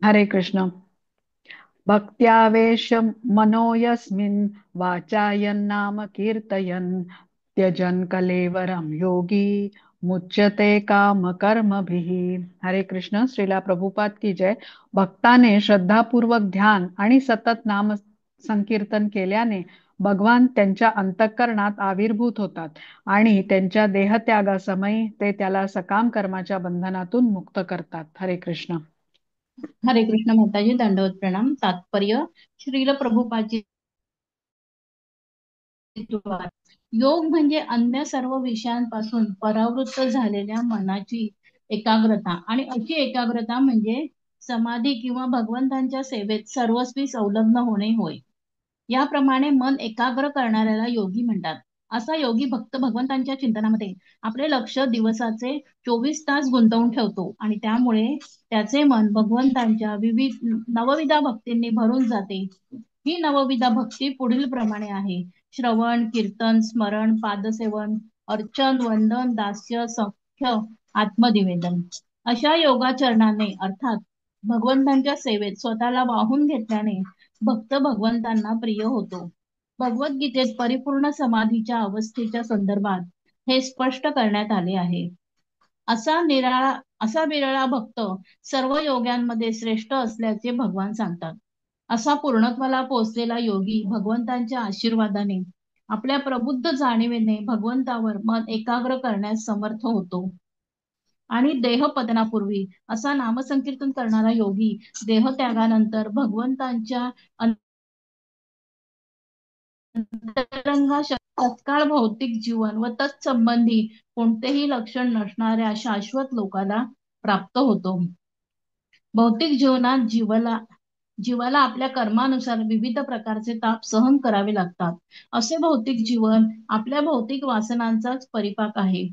हरे कृष्ण. भक्त्यावेश मनो यस्मिन् वाचायन्नाम कीर्तयन् त्यजन् कलेवरं योगी मुच्यते काम कर्मभिः. हरे कृष्ण. श्रीला प्रभुपाद की जय. भक्ताने श्रद्धापूर्वक ध्यान आणि सतत नाम संकीर्तन केल्याने भगवान त्यांच्या अंतःकरणात आविर्भूत होतात आणि त्यांच्या देहत्यागासमयी ते त्याला सकाम कर्माच्या बंधनातून मुक्त करतात. हरे कृष्ण. हरे कृष्ण माताजी. दंडवत प्रणाम. तात्पर्य. श्रील प्रभुपादजी. योग म्हणजे अन्य सर्व विषयांपासून परावृत्त झालेल्या मनाची एकाग्रता, आणि अशी एकाग्रता म्हणजे समाधी किंवा भगवंतांच्या सेवेत सर्वस्वी संलग्न होणे होय. याप्रमाणे मन एकाग्र करणाऱ्याला योगी म्हणतात. असा योगी भक्त भगवंतांच्या चिंतनामध्ये आपले लक्ष दिवसाचे 24 तास गुंतवून ठेवतो आणि त्यामुळे त्याचे मन भगवंतांच्या नवविधा भक्तींनी भरून जाते. ही नवविधा भक्ती पुढील प्रमाणे आहे: श्रवण, कीर्तन, स्मरण, पादसेवन, अर्चन, वंदन, दास्य, सख्य, आत्मनिवेदन. अशा योगाचरणाने अर्थात भगवंतांच्या सेवेत स्वतःला वाहून घेतल्याने भक्त भगवंतांना प्रिय होतो. भगवद्गीतेत परिपूर्ण समाधीच्या अवस्थेच्या संदर्भात हे स्पष्ट करण्यात आले आहे. असा विरळा भक्त सर्व योग्यांमध्ये श्रेष्ठ असल्याचे भगवान सांगतात. असा पूर्णत्वाला पोहोचलेला योगी भगवंतांच्या आशीर्वादाने आपल्या प्रबुद्ध जाणीवेने भगवंतावर मन एकाग्र करण्यास समर्थ होतो. आणि देहपतनापूर्वी असा नामसंकीर्तन करणारा योगी देहत्यागानंतर भगवंतांच्या तत्काळ भौतिक जीवन व तत्संबंधी कोणतेही लक्षण नसणाऱ्या शाश्वत लोकाला प्राप्त होतो. भौतिक जीवनात जीवाला आपल्या कर्मानुसार विविध प्रकारचे ताप सहन करावे लागतात. असे भौतिक जीवन आपल्या भौतिक वासनांचाच परिपाक आहे.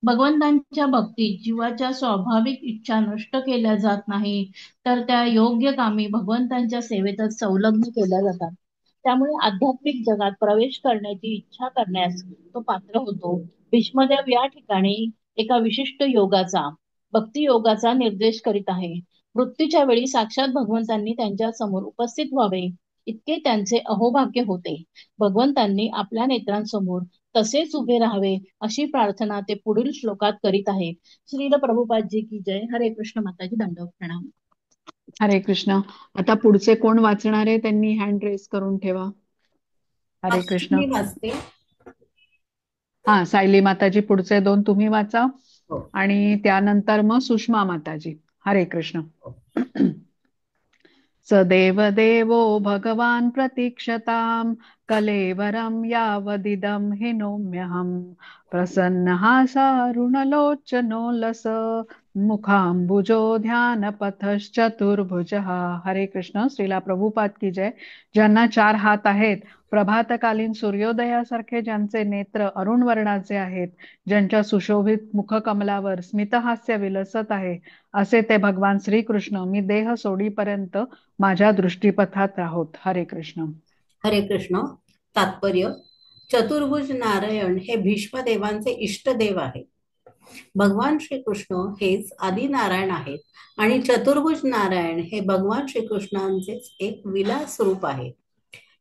भगवंतांच्या भक्तीत जीवाच्या स्वाभाविक इच्छा नष्ट केल्या जात नाही, तर त्या योग्य कामी भगवंतांच्या सेवेतच संलग्न केल्या जातात. त्यामुळे आध्यात्मिक जगात प्रवेश करण्याची इच्छा करण्यास तो पात्र होतो. भीष्मदेव या ठिकाणी एका विशिष्ट योगाचा, भक्ती योगाचा निर्देश करीत आहे. मृत्यूच्या वेळी साक्षात भगवंतांनी त्यांच्या समोर उपस्थित व्हावे इतके त्यांचे अहोभाग्य होते. भगवंतांनी आपल्या नेत्रांसमोर तसेच उभे राहावे अशी प्रार्थना ते पुढील श्लोकात करीत आहे. श्रील प्रभुपादजी की जय. हरे कृष्ण. माताजी दंडवत प्रणाम. हरे कृष्ण. आता पुढचे कोण वाचणार आहे त्यांनी हँड रेस करून ठेवा. हरे कृष्ण. मी वाचते. हा, सायली माताजी पुढचे 2 तुम्ही वाचा हो. आणि त्यानंतर मग सुषमा माताजी. हरे कृष्ण. सदेव देवो भगवान प्रतीक्षताम कलेवरम यावदिदम हिनोम्यहम प्रसन्नः सारुणलोचनो लस मुखांबुजो ध्यानपथश्चतुर्भुजः. हरे कृष्ण. श्रीला प्रभुपाद की जय. ज्यांना 4 हात आहेत, प्रभातकालीन सूर्योदयासारखे ज्यांचे नेत्र अरुण वर्णाचे आहेत, ज्यांच्या सुशोभित मुखकमलावर स्मितहास्य विलसत आहे, असे ते भगवान श्रीकृष्ण मी देह सोडीपर्यंत माझ्या दृष्टीपथात राहोत. हरे कृष्ण. हरे कृष्ण. तात्पर्य: चतुर्भुज नारायण हे भीष्मदेवांचे इष्टदेव आहे. भगवान श्रीकृष्ण हेच आदी नारायण आहेत आणि चतुर्भुज नारायण हे भगवान श्रीकृष्णांचेच एक विलास रूप आहे,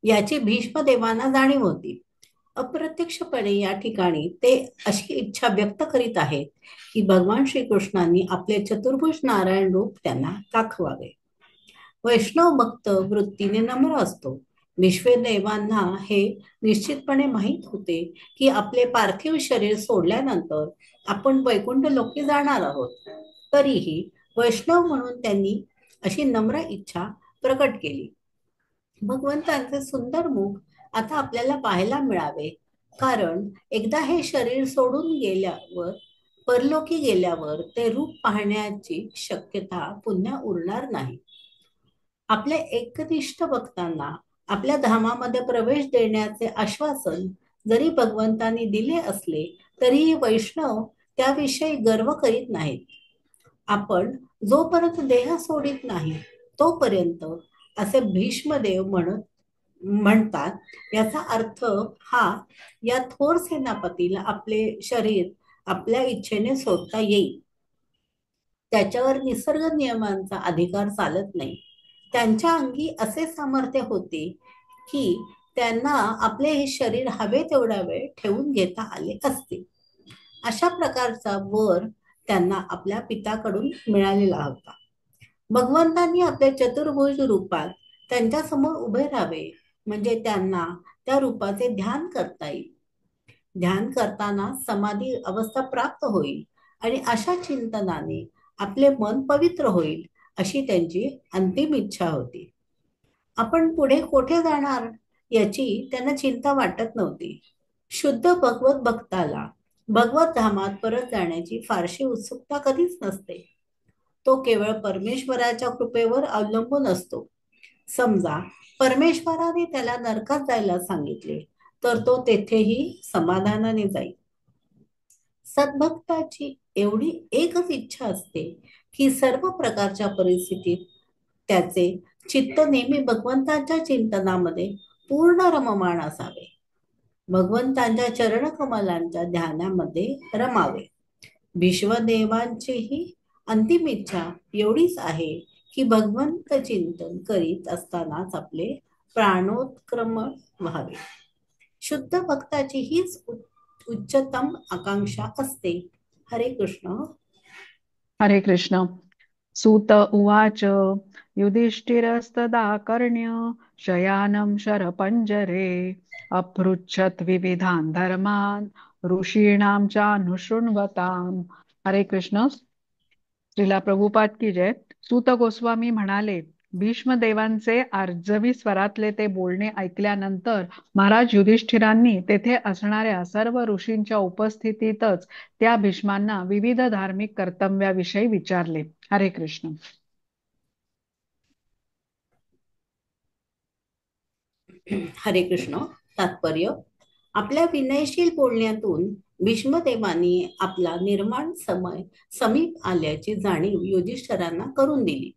याची भीष्मदेवांना जाणीव होती. अप्रत्यक्षपणे या ठिकाणी ते अशी इच्छा व्यक्त करीत आहेत की भगवान श्रीकृष्णांनी आपले चतुर्भुज नारायण रूप त्यांना दाखवावे. वैष्णव भक्त वृत्तीने नम्र असतो. विश्वदेवांना हे निश्चितपणे माहीत होते की आपले पार्थिव शरीर सोडल्यानंतर आपण वैकुंठ लोकी जाणार आहोत. तरीही वैष्णव म्हणून त्यांनी अशी नम्र इच्छा प्रकट केली. भगवंतांचे सुंदर मुख आता आपल्याला पाहायला मिळावे, कारण एकदा हे शरीर सोडून गेल्यावर, परलोकी गेल्यावर ते रूप पाहण्याची शक्यता पुन्हा उरणार नाही. आपल्या एकनिष्ठ भक्तांना आपल्या धामामध्ये प्रवेश देण्याचे आश्वासन जरी भगवंतांनी दिले असले तरीही वैष्णव त्याविषयी गर्व करीत नाहीत. आपण जोपर्यंत देह सोडित नाही तोपर्यंत, असे भीष्मदेव म्हणतात. याचा अर्थ हा, या थोर सेनापतीला आपले शरीर आपल्या इच्छेने सोडता येईल. त्याच्यावर निसर्ग नियमांचा अधिकार चालत नाही. त्यांच्या अंगी असे सामर्थ्य होते की त्यांना आपले हे शरीर हवे तेवढा वेळ ठेवून घेता आले असते. अशा प्रकारचा वर त्यांना आपल्या पित्याकडून मिळालेला होता. भगवंतांनी आपल्या चतुर्भुज रूपात त्यांच्या समोर उभे राहावे, म्हणजे त्यांना त्या रूपाचे ध्यान करता येईल. ध्यान करताना समाधी अवस्था प्राप्त होईल आणि अशा चिंतनाने आपले मन पवित्र होईल, अशी त्यांची अंतिम इच्छा होती. आपण पुढे कोठे जाणार याची त्यांना चिंता वाटत नव्हती. शुद्ध भगवत भक्ताला भगवत धामात परत जाण्याची फारशी उत्सुकता कधीच नसते. तो केवळ परमेश्वराच्या कृपेवर अवलंबून असतो. समजा परमेश्वराने त्याला नरकात जायला सांगितले तर तो तेथेही समाधानाने जाईल. सद्भक्ताची एवढी एकच इच्छा असते की सर्व प्रकारच्या परिस्थितीत त्याचे चित्त नेहमी भगवंतांच्या चिंतनामध्ये पूर्ण रममाण असावे. भगवंतांच्या चरणकमलांच्या ध्यानामध्ये रमावे. विश्वदेवांचीही अंतिम इच्छा एवढीच आहे की भगवंत चिंतन करीत असतानाच आपले प्राणोत्क्रमण व्हावे. शुद्ध भक्ताची हीच उच्चतम आकांक्षा असते. हरे कृष्ण. हरे कृष्ण. सूत उवाच युधिष्ठिरस्तदा कर्ण्य शयानं शरपञ्जरे अपृच्छत् विविधान् धर्मान् ऋषीणां चानुशृण्वताम्. हरे कृष्ण. श्रीला प्रभुपाद की जय. सूत गोस्वामी म्हणाले, भीष्मदेवांचे आर्जवी स्वरातले ते बोलणे ऐकल्यानंतर महाराज युधिष्ठिरांनी तेथे असणाऱ्या सर्व ऋषींच्या उपस्थितीतच त्या भीष्मांना विविध धार्मिक कर्तव्याविषयी विचारले. हरे कृष्ण. हरे कृष्ण. तात्पर्य: आपल्या विनयशील बोलण्यातून भीष्मदेवांनी आपला निर्माण समय समीप आल्याची जाणीव युधिष्ठिरांना करून दिली.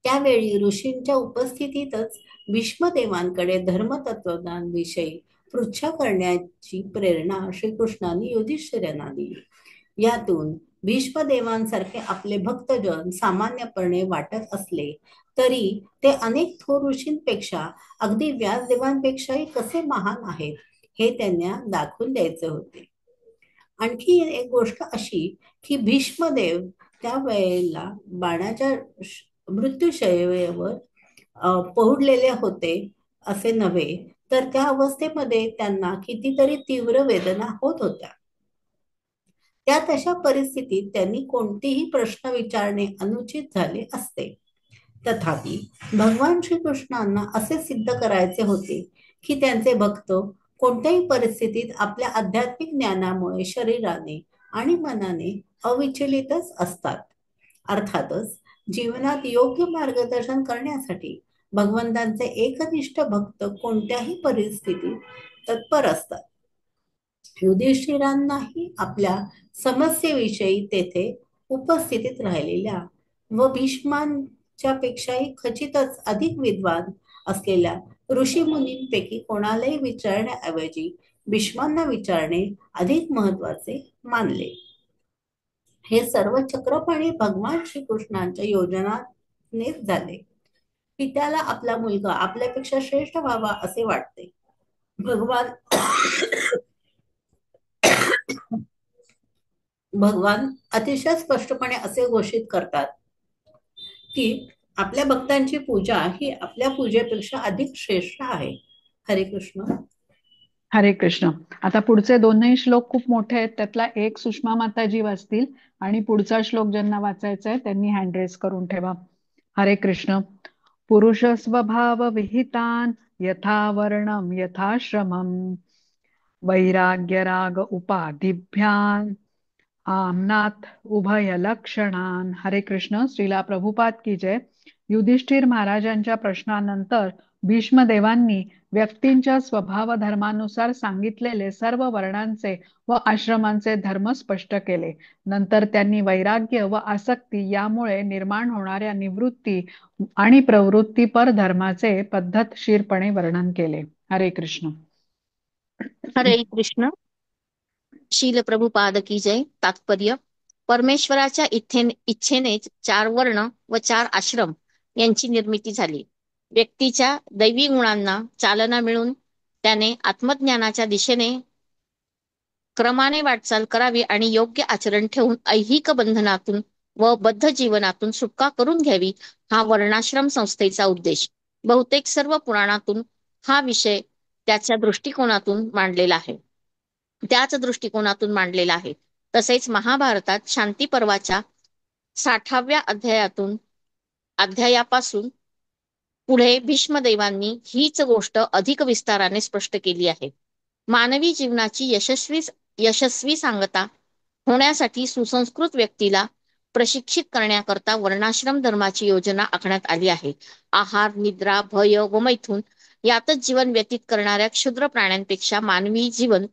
त्यावेळी ऋषींच्या उपस्थितीतच भीष्मदेवांकडे धर्मतत्वज्ञानविषयी पृच्छा करण्याची प्रेरणा श्रीकृष्णांनी युधिष्ठिरांना दिली. यातून भीष्मदेवांसारखे आपले भक्तजन सामान्यपणे वाटत असले तरी ते अनेक थोर ऋषींपेक्षा अगदी व्यासदेवांपेक्षाही कसे महान आहेत हे त्यांना दाखवून द्यायचे होते. आणखी एक गोष्ट अशी की भीष्मदेव त्या वेळेला बाणाच्या मृत्यूशय्येवर पहुडलेले होते असे नव्हे, तर त्या अवस्थेमध्ये त्यांना कितीतरी तीव्र वेदना होत होत्या. त्या तशा परिस्थितीत त्यांनी कोणतेही प्रश्न विचारणे अनुचित झाले असते. तथापि भगवान श्रीकृष्णांना असे सिद्ध करायचे होते की त्यांचे भक्त कोणत्याही परिस्थितीत आपल्या आध्यात्मिक ज्ञानामुळे शरीराने आणि मनाने अविचलितच असतात. अर्थातच जीवनात योग्य मार्गदर्शन करण्यासाठी भगवंतांचे एकनिष्ठ भक्त कोणत्याही परिस्थितीत तत्पर असतात. युधिष्ठिरांनाही आपल्या समस्येविषयी तेथे उपस्थितीत राहिलेल्या व भीष्मांच्या पेक्षाही खचितच अधिक विद्वान असलेल्या ऋषीमुनींपैकी कोणालाही विचारण्याऐवजी भीष्मांना विचारणे अधिक महत्वाचे मानले. हे सर्व चक्रपाणी भगवान श्रीकृष्णांच्या योजनानेच झाले. पित्याला आपला मुलगा आपल्यापेक्षा श्रेष्ठ व्हावा असे वाटते. भगवान अतिशय स्पष्टपणे असे घोषित करतात की आपल्या भक्तांची पूजा ही आपल्या पूजेपेक्षा अधिक श्रेष्ठ आहे. हरे कृष्ण. हरे कृष्ण. आता पुढचे दोनही श्लोक खूप मोठे आहेत. त्यातला एक सुषमा माताजी वाचतील आणि पुढचा श्लोक ज्यांना वाचायचा आहे त्यांनी हँड रेस करून ठेवा. हरे कृष्ण. पुरुष स्वभाव विहितान यथा वर्णम यथाश्रमम वैराग्य राग उपाधिभ्यान आमनाथ उभय लक्षणान. हरे कृष्ण. श्रीला प्रभुपाद की जय. युधिष्ठिर महाराजांच्या प्रश्नानंतर भीष्मदेवांनी व्यक्तींच्या स्वभाव धर्मानुसार सांगितलेले सर्व वर्णांचे व आश्रमांचे धर्म स्पष्ट केले. नंतर त्यांनी वैराग्य व आसक्ती यामुळे निर्माण होणाऱ्या निवृत्ती आणि प्रवृत्तीपर धर्माचे पद्धतशीरपणे वर्णन केले. हरे कृष्ण. हरे कृष्ण. शील प्रभुपाद की जय. तात्पर्य: परमेश्वराच्या इच्छेनेच 4 वर्ण व 4 आश्रम यांची निर्मिती झाली. व्यक्तीच्या दैवी गुणांना चालना मिळून त्याने आत्मज्ञानाच्या दिशेने क्रमाने वाटचाल करावी आणि योग्य आचरण ठेवून ऐहिक बंधनातून व बद्ध जीवनातून सुटका करून घ्यावी, हा वर्णाश्रम संस्थेचा उद्देश. बहुतेक सर्व पुराणातून हा विषय त्याच दृष्टिकोनातून मांडलेला आहे. तसेच महाभारतात शांती पर्वाच्या 60व्या अध्यायापासून पुढे भीष्मदेवांनी हीच गोष्ट अधिक विस्ताराने स्पष्ट केली आहे. मानवी जीवनाची यशस्वी सांगता होण्यासाठी सुसंस्कृत व्यक्तीला प्रशिक्षित करण्याकरता वर्णाश्रम धर्माची योजना आखण्यात आली आहे. आहार, निद्रा, भय व मैथून यातच जीवन व्यतीत करणाऱ्या क्षुद्र प्राण्यांपेक्षा मानवी जीवन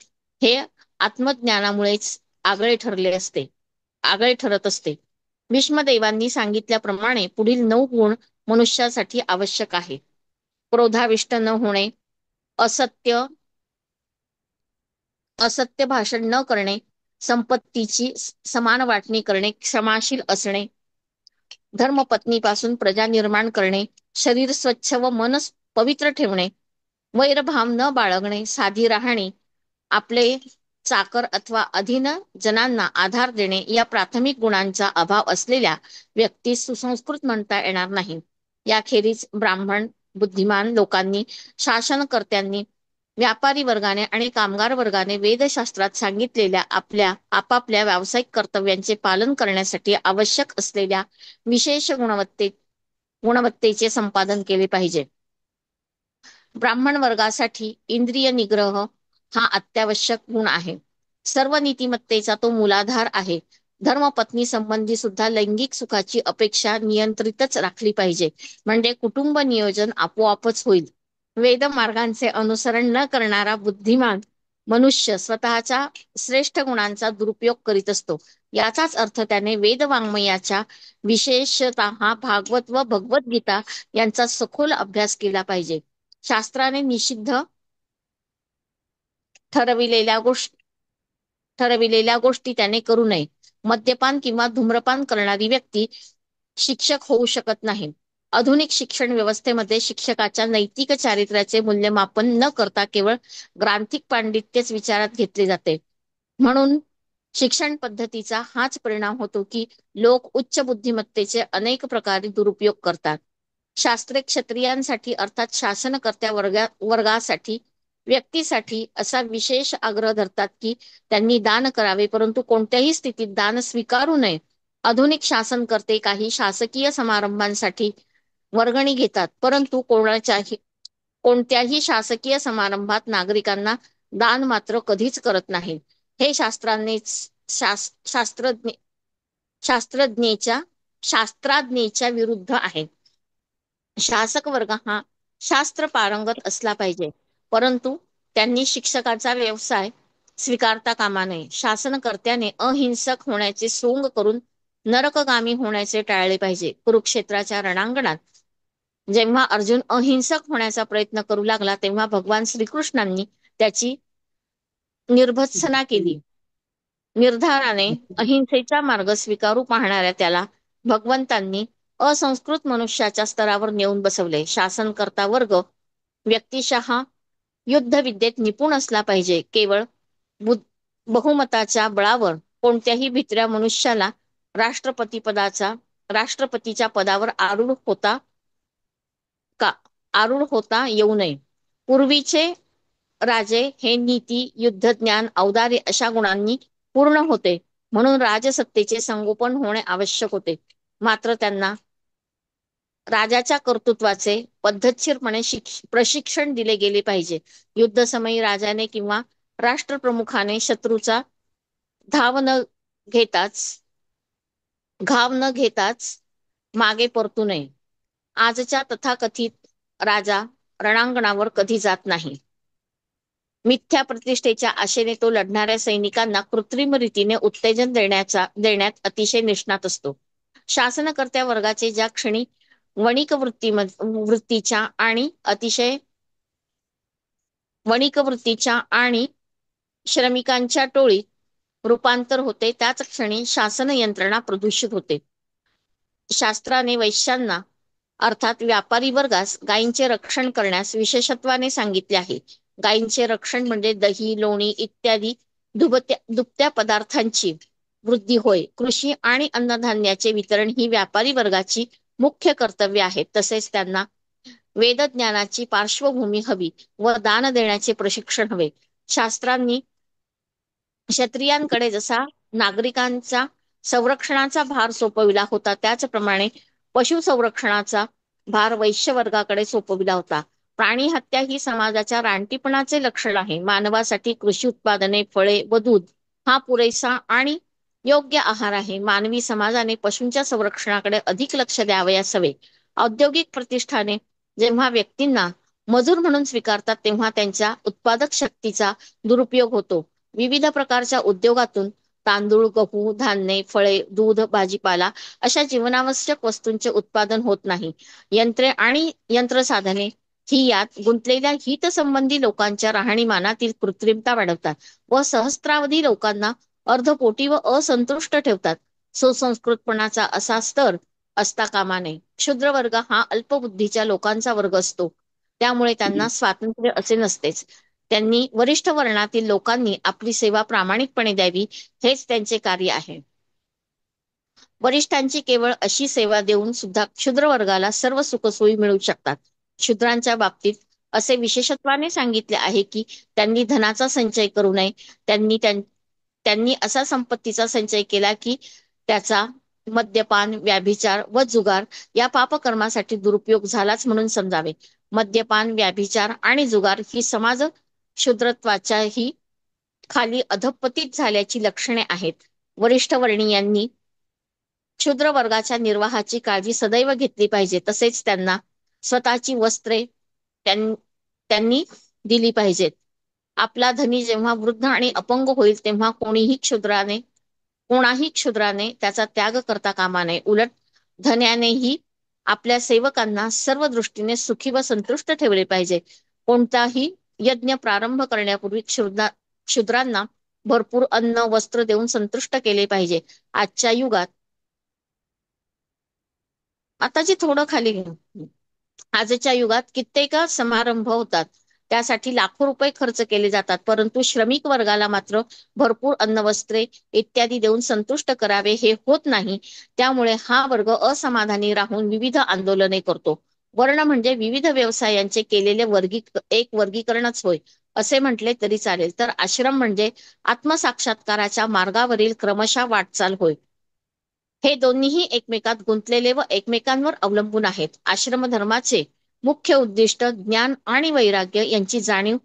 हे आत्मज्ञानामुळेच आगळे ठरत असते. भीष्मदेवांनी सांगितल्याप्रमाणे पुढील 9 गुण मनुष्यासाठी आवश्यक आहे. क्रोधाविष्ट न होणे, असत्य भाषण न करणे, संपत्तीची समान वाटणी करणे, क्षमाशील असणे, धर्मपत्नीपासून प्रजा निर्माण करणे, शरीर स्वच्छ व मन पवित्र ठेवणे, वैरभाव न बाळगणे, साधी राहणे, आपले चाकर अथवा अधीन जनांना आधार देणे या प्राथमिक गुणांचा अभाव असलेल्या व्यक्तीस सुसंस्कृत म्हणता येणार नाही. याखेरीज ब्राह्मण, बुद्धिमान लोकांनी, शासनकर्त्यांनी, व्यापारी वर्गाने आणि कामगार वर्गाने वेदशास्त्रात सांगितलेल्या आपापल्या व्यावसायिक कर्तव्यांचे पालन करण्यासाठी आवश्यक असलेल्या विशेष गुणवत्तेचे संपादन केले पाहिजे. ब्राह्मण वर्गासाठी इंद्रिय निग्रह हा अत्यावश्यक गुण आहे. सर्व नीतिमत्तेचा तो मूलाधार आहे. धर्मपत्नी संबंधी सुद्धा लैंगिक सुखाची अपेक्षा नियंत्रितच राखली पाहिजे, म्हणजे कुटुंब नियोजन आपोआपच होईल. वेद मार्गांचे अनुसरण न करणारा बुद्धिमान मनुष्य स्वतःच्या श्रेष्ठ गुणांचा दुरुपयोग करीत असतो. याचाच अर्थ त्याने वेदवाङ्मयाच्या विशेषतः भागवत व भगवद्गीता यांचा सखोल अभ्यास केला पाहिजे. शास्त्राने निषिद्ध ठरविलेल्या गोष्टी त्याने करू नये. मद्यपान किंवा धूम्रपान करणारी व्यक्ती शिक्षक होऊ शकत नाही. आधुनिक शिक्षण व्यवस्थेमध्ये शिक्षकाच्या नैतिक चारित्र्याचे मूल्यमापन न करता केवळ ग्रांथिक पांडित्यच विचारात घेतले जाते. म्हणून शिक्षण पद्धतीचा हाच परिणाम होतो की लोक उच्च बुद्धिमत्तेचे अनेक प्रकारे दुरुपयोग करतात. शास्त्रे क्षत्रियांसाठी अर्थात शासनकर्त्या वर्गासाठी व्यक्तीसाठी असा विशेष आग्रह धरतात की त्यांनी दान करावे, परंतु कोणत्याही स्थितीत दान स्वीकारू नये. आधुनिक शासनकर्ते काही शासकीय समारंभांसाठी वर्गणी घेतात, परंतु कोणत्याही शासकीय समारंभात नागरिकांना दान मात्र कधीच करत नाहीत. हे शास्त्राज्ञेच्या विरुद्ध आहे. शासक वर्ग हा शास्त्र पारंगत असला पाहिजे, परंतु त्यांनी शिक्षकाचा व्यवसाय स्वीकारता कामा नये. शासनकर्त्याने अहिंसक होण्याचे सोंग करून नरकगामी होण्याचे टाळले पाहिजे. कुरुक्षेत्राच्या रणांगणात जेव्हा अर्जुन अहिंसक होण्याचा प्रयत्न करू लागला तेव्हा भगवान श्रीकृष्णांनी त्याची निर्भत्सना केली. निर्धाराने अहिंसेचा मार्ग स्वीकारू पाहणाऱ्या त्याला भगवंतांनी असंस्कृत मनुष्याच्या स्तरावर नेऊन बसवले. शासनकर्ता वर्ग व्यक्तिशः युद्धविद्येत निपुण असला पाहिजे. केवळ बहुमताच्या बळावर कोणत्याही भित्र्या मनुष्याला राष्ट्रपतीच्या पदावर आरूढ होता येऊ नये. पूर्वीचे राजे हे नीती, युद्धज्ञान, औदार्य अशा गुणांनी पूर्ण होते, म्हणून राजसत्तेचे संगोपन होणे आवश्यक होते. मात्र त्यांना राजाच्या कर्तृत्वाचे पद्धतशीरपणे प्रशिक्षण दिले गेले पाहिजे. युद्धसमयी राजाने किंवा राष्ट्रप्रमुखाने शत्रूचा घाव न घेताच मागे परतू नये. आजच्या तथाकथित राजा रणांगणावर कधी जात नाही. मिथ्या प्रतिष्ठेच्या आशेने तो लढणाऱ्या सैनिकांना कृत्रिम रीतीने उत्तेजन देण्यात अतिशय निष्णात असतो. शासनकर्त्या वर्गाचे ज्या क्षणी वणिक वृत्तीच्या आणि श्रमिकांच्या टोळीत रूपांतर होते, त्याच क्षणी शासन यंत्रणा प्रदूषित होते. शास्त्राने वैश्यांना अर्थात व्यापारी वर्गास गायींचे रक्षण करण्यास विशेषत्वाने सांगितले आहे. गायींचे रक्षण म्हणजे दही, लोणी इत्यादी दुभत्या पदार्थांची वृद्धी होय. कृषी आणि अन्नधान्याचे वितरण ही व्यापारी वर्गाची मुख्य कर्तव्य आहेत. तसेच त्यांना वेदज्ञानाची पार्श्वभूमी हवी व दान देण्याचे प्रशिक्षण हवे. शास्त्रांनी क्षत्रियांकडे जसा नागरिकांचा संरक्षणाचा भार सोपविला होता, त्याचप्रमाणे पशु संरक्षणाचा भार वैश्य वर्गाकडे सोपविला होता. प्राणी हत्या ही समाजाच्या रानटीपणाचे लक्षण आहे. मानवासाठी कृषी उत्पादने, फळे व दूध हा पुरेसा आणि योग्य आहार आहे. मानवी समाजाने पशूंच्या संरक्षणाकडे अधिक लक्ष द्यावयास हवे. औद्योगिक प्रतिष्ठाने जेव्हा व्यक्तींना मजूर म्हणून स्वीकारतात तेव्हा त्यांच्या उत्पादक शक्तीचा दुरुपयोग होतो. विविध प्रकारच्या उद्योगातून तांदूळ, गहू, धान्ये, फळे, दूध, भाजीपाला अशा जीवनावश्यक वस्तूंचे उत्पादन होत नाही. यंत्रे आणि यंत्रसाधने ही यात गुंतलेल्या हितसंबंधी लोकांच्या राहणीमानातील कृत्रिमता वाढवतात व सहस्त्रावधी लोकांना अर्धपोटी व असंतुष्ट ठेवतात. सुसंस्कृतपणाचा असा स्तर असता कामा नये. क्षुद्र वर्ग हा अल्पबुद्धीच्या लोकांचा वर्ग असतो, त्यामुळे त्यांना स्वातंत्र्य असे नसतेच. त्यांनी वरिष्ठ वर्णातील लोकांनी आपली सेवा प्रामाणिकपणे द्यावी, हेच त्यांचे कार्य आहे. वरिष्ठांची केवळ अशी सेवा देऊन सुद्धा क्षुद्र वर्गाला सर्व सुखसोयी मिळू शकतात. शूद्रांच्या बाबतीत असे विशेषत्वाने सांगितले आहे की त्यांनी धनाचा संचय करू नये. त्यांनी असा संपत्तीचा संचय केला की त्याचा मद्यपान, व्याभिचार व जुगार या पापकर्मासाठी दुरुपयोग झालाच म्हणून समजावे. मद्यपान, व्याभिचार आणि जुगार ही समाज क्षुद्रत्वाच्याही खाली अधपतित झाल्याची लक्षणे आहेत. वरिष्ठ वर्णीयांनी क्षुद्र वर्गाच्या निर्वाहाची काळजी सदैव घेतली पाहिजे. तसेच त्यांना स्वतःची वस्त्रे त्यांनी दिली पाहिजेत आपला धनी जेव्हा वृद्ध आणि अपंग होईल तेव्हा कोणाही क्षुद्राने त्याचा त्याग करता कामा नये. उलट धन्यानेही आपल्या सेवकांना सर्व दृष्टीने सुखी व संतुष्ट ठेवले पाहिजे. कोणताही यज्ञ प्रारंभ करण्यापूर्वी क्षुद्रांना भरपूर अन्न वस्त्र देऊन संतुष्ट केले पाहिजे. आजच्या युगात आताची थोडं खाली घे. आजच्या युगात कित्येक समारंभ होतात, त्यासाठी लाखो रुपये खर्च केले जातात, परंतु श्रमिक वर्गाला मात्र भरपूर अन्न वस्त्रे इत्यादी देऊन संतुष्ट करावे हे होत नाही. त्यामुळे हा वर्ग असमाधानी राहून विविध आंदोलने करतो. वर्ण म्हणजे विविध व्यवसायांचे केलेले एक वर्गीकरणच होय असे म्हटले तरी चालेल. तर आश्रम म्हणजे आत्मसाक्षात्काराच्या मार्गावरील क्रमशः वाटचाल होय. हे दोन्हीही एकमेकात गुंतलेले व एकमेकांवर अवलंबून आहेत. आश्रम धर्माचे मुख्य उद्दिष्ट ज्ञान आणि वैराग्य यांची जाणीव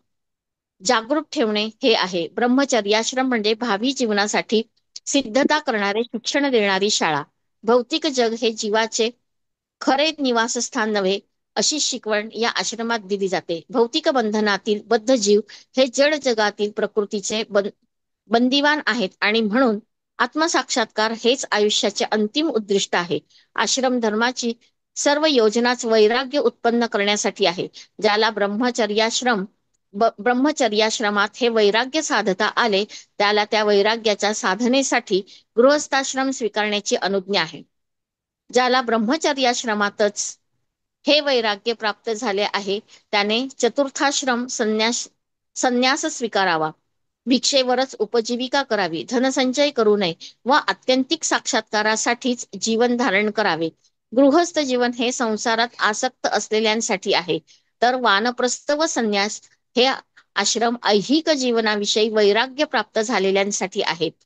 जागृत ठेवणे हे आहे. ब्रह्मचर्याश्रम म्हणजे भावी जीवनासाठी सिद्धता करणारे शिक्षण देणारी शाळा. भौतिक जग हे जीवाचे खरे निवासस्थान नव्हे अशी शिकवण या आश्रमात दिली जाते. भौतिक बंधनातील बद्ध जीव हे जड जगातील प्रकृतीचे बंदिवान आहेत आणि म्हणून आत्मसाक्षात्कार हेच आयुष्याचे अंतिम उद्दिष्ट आहे. आश्रम धर्माची सर्व योजनाच वैराग्य उत्पन्न करण्यासाठी आहे. ज्याला ब्रह्मचर्याश्रमात हे वैराग्य साधता आले त्याला त्या वैराग्याच्या साधनेसाठी गृहस्थाश्रम स्वीकारण्याची अनुज्ञा आहे. ज्याला ब्रह्मचर्याश्रमातच हे वैराग्य प्राप्त झाले आहे त्याने चतुर्थाश्रम संन्यास स्वीकारावा. भिक्षेवरच उपजीविका करावी, धनसंचय करू नये व आत्यंतिक साक्षात्कारासाठीच जीवन धारण करावे. गृहस्थ जीवन हे संसारात आसक्त असलेल्यांसाठी आहे, तर वानप्रस्थ व संन्यास हे आश्रम ऐहिक जीवनाविषयी वैराग्य प्राप्त झालेल्यांसाठी आहेत.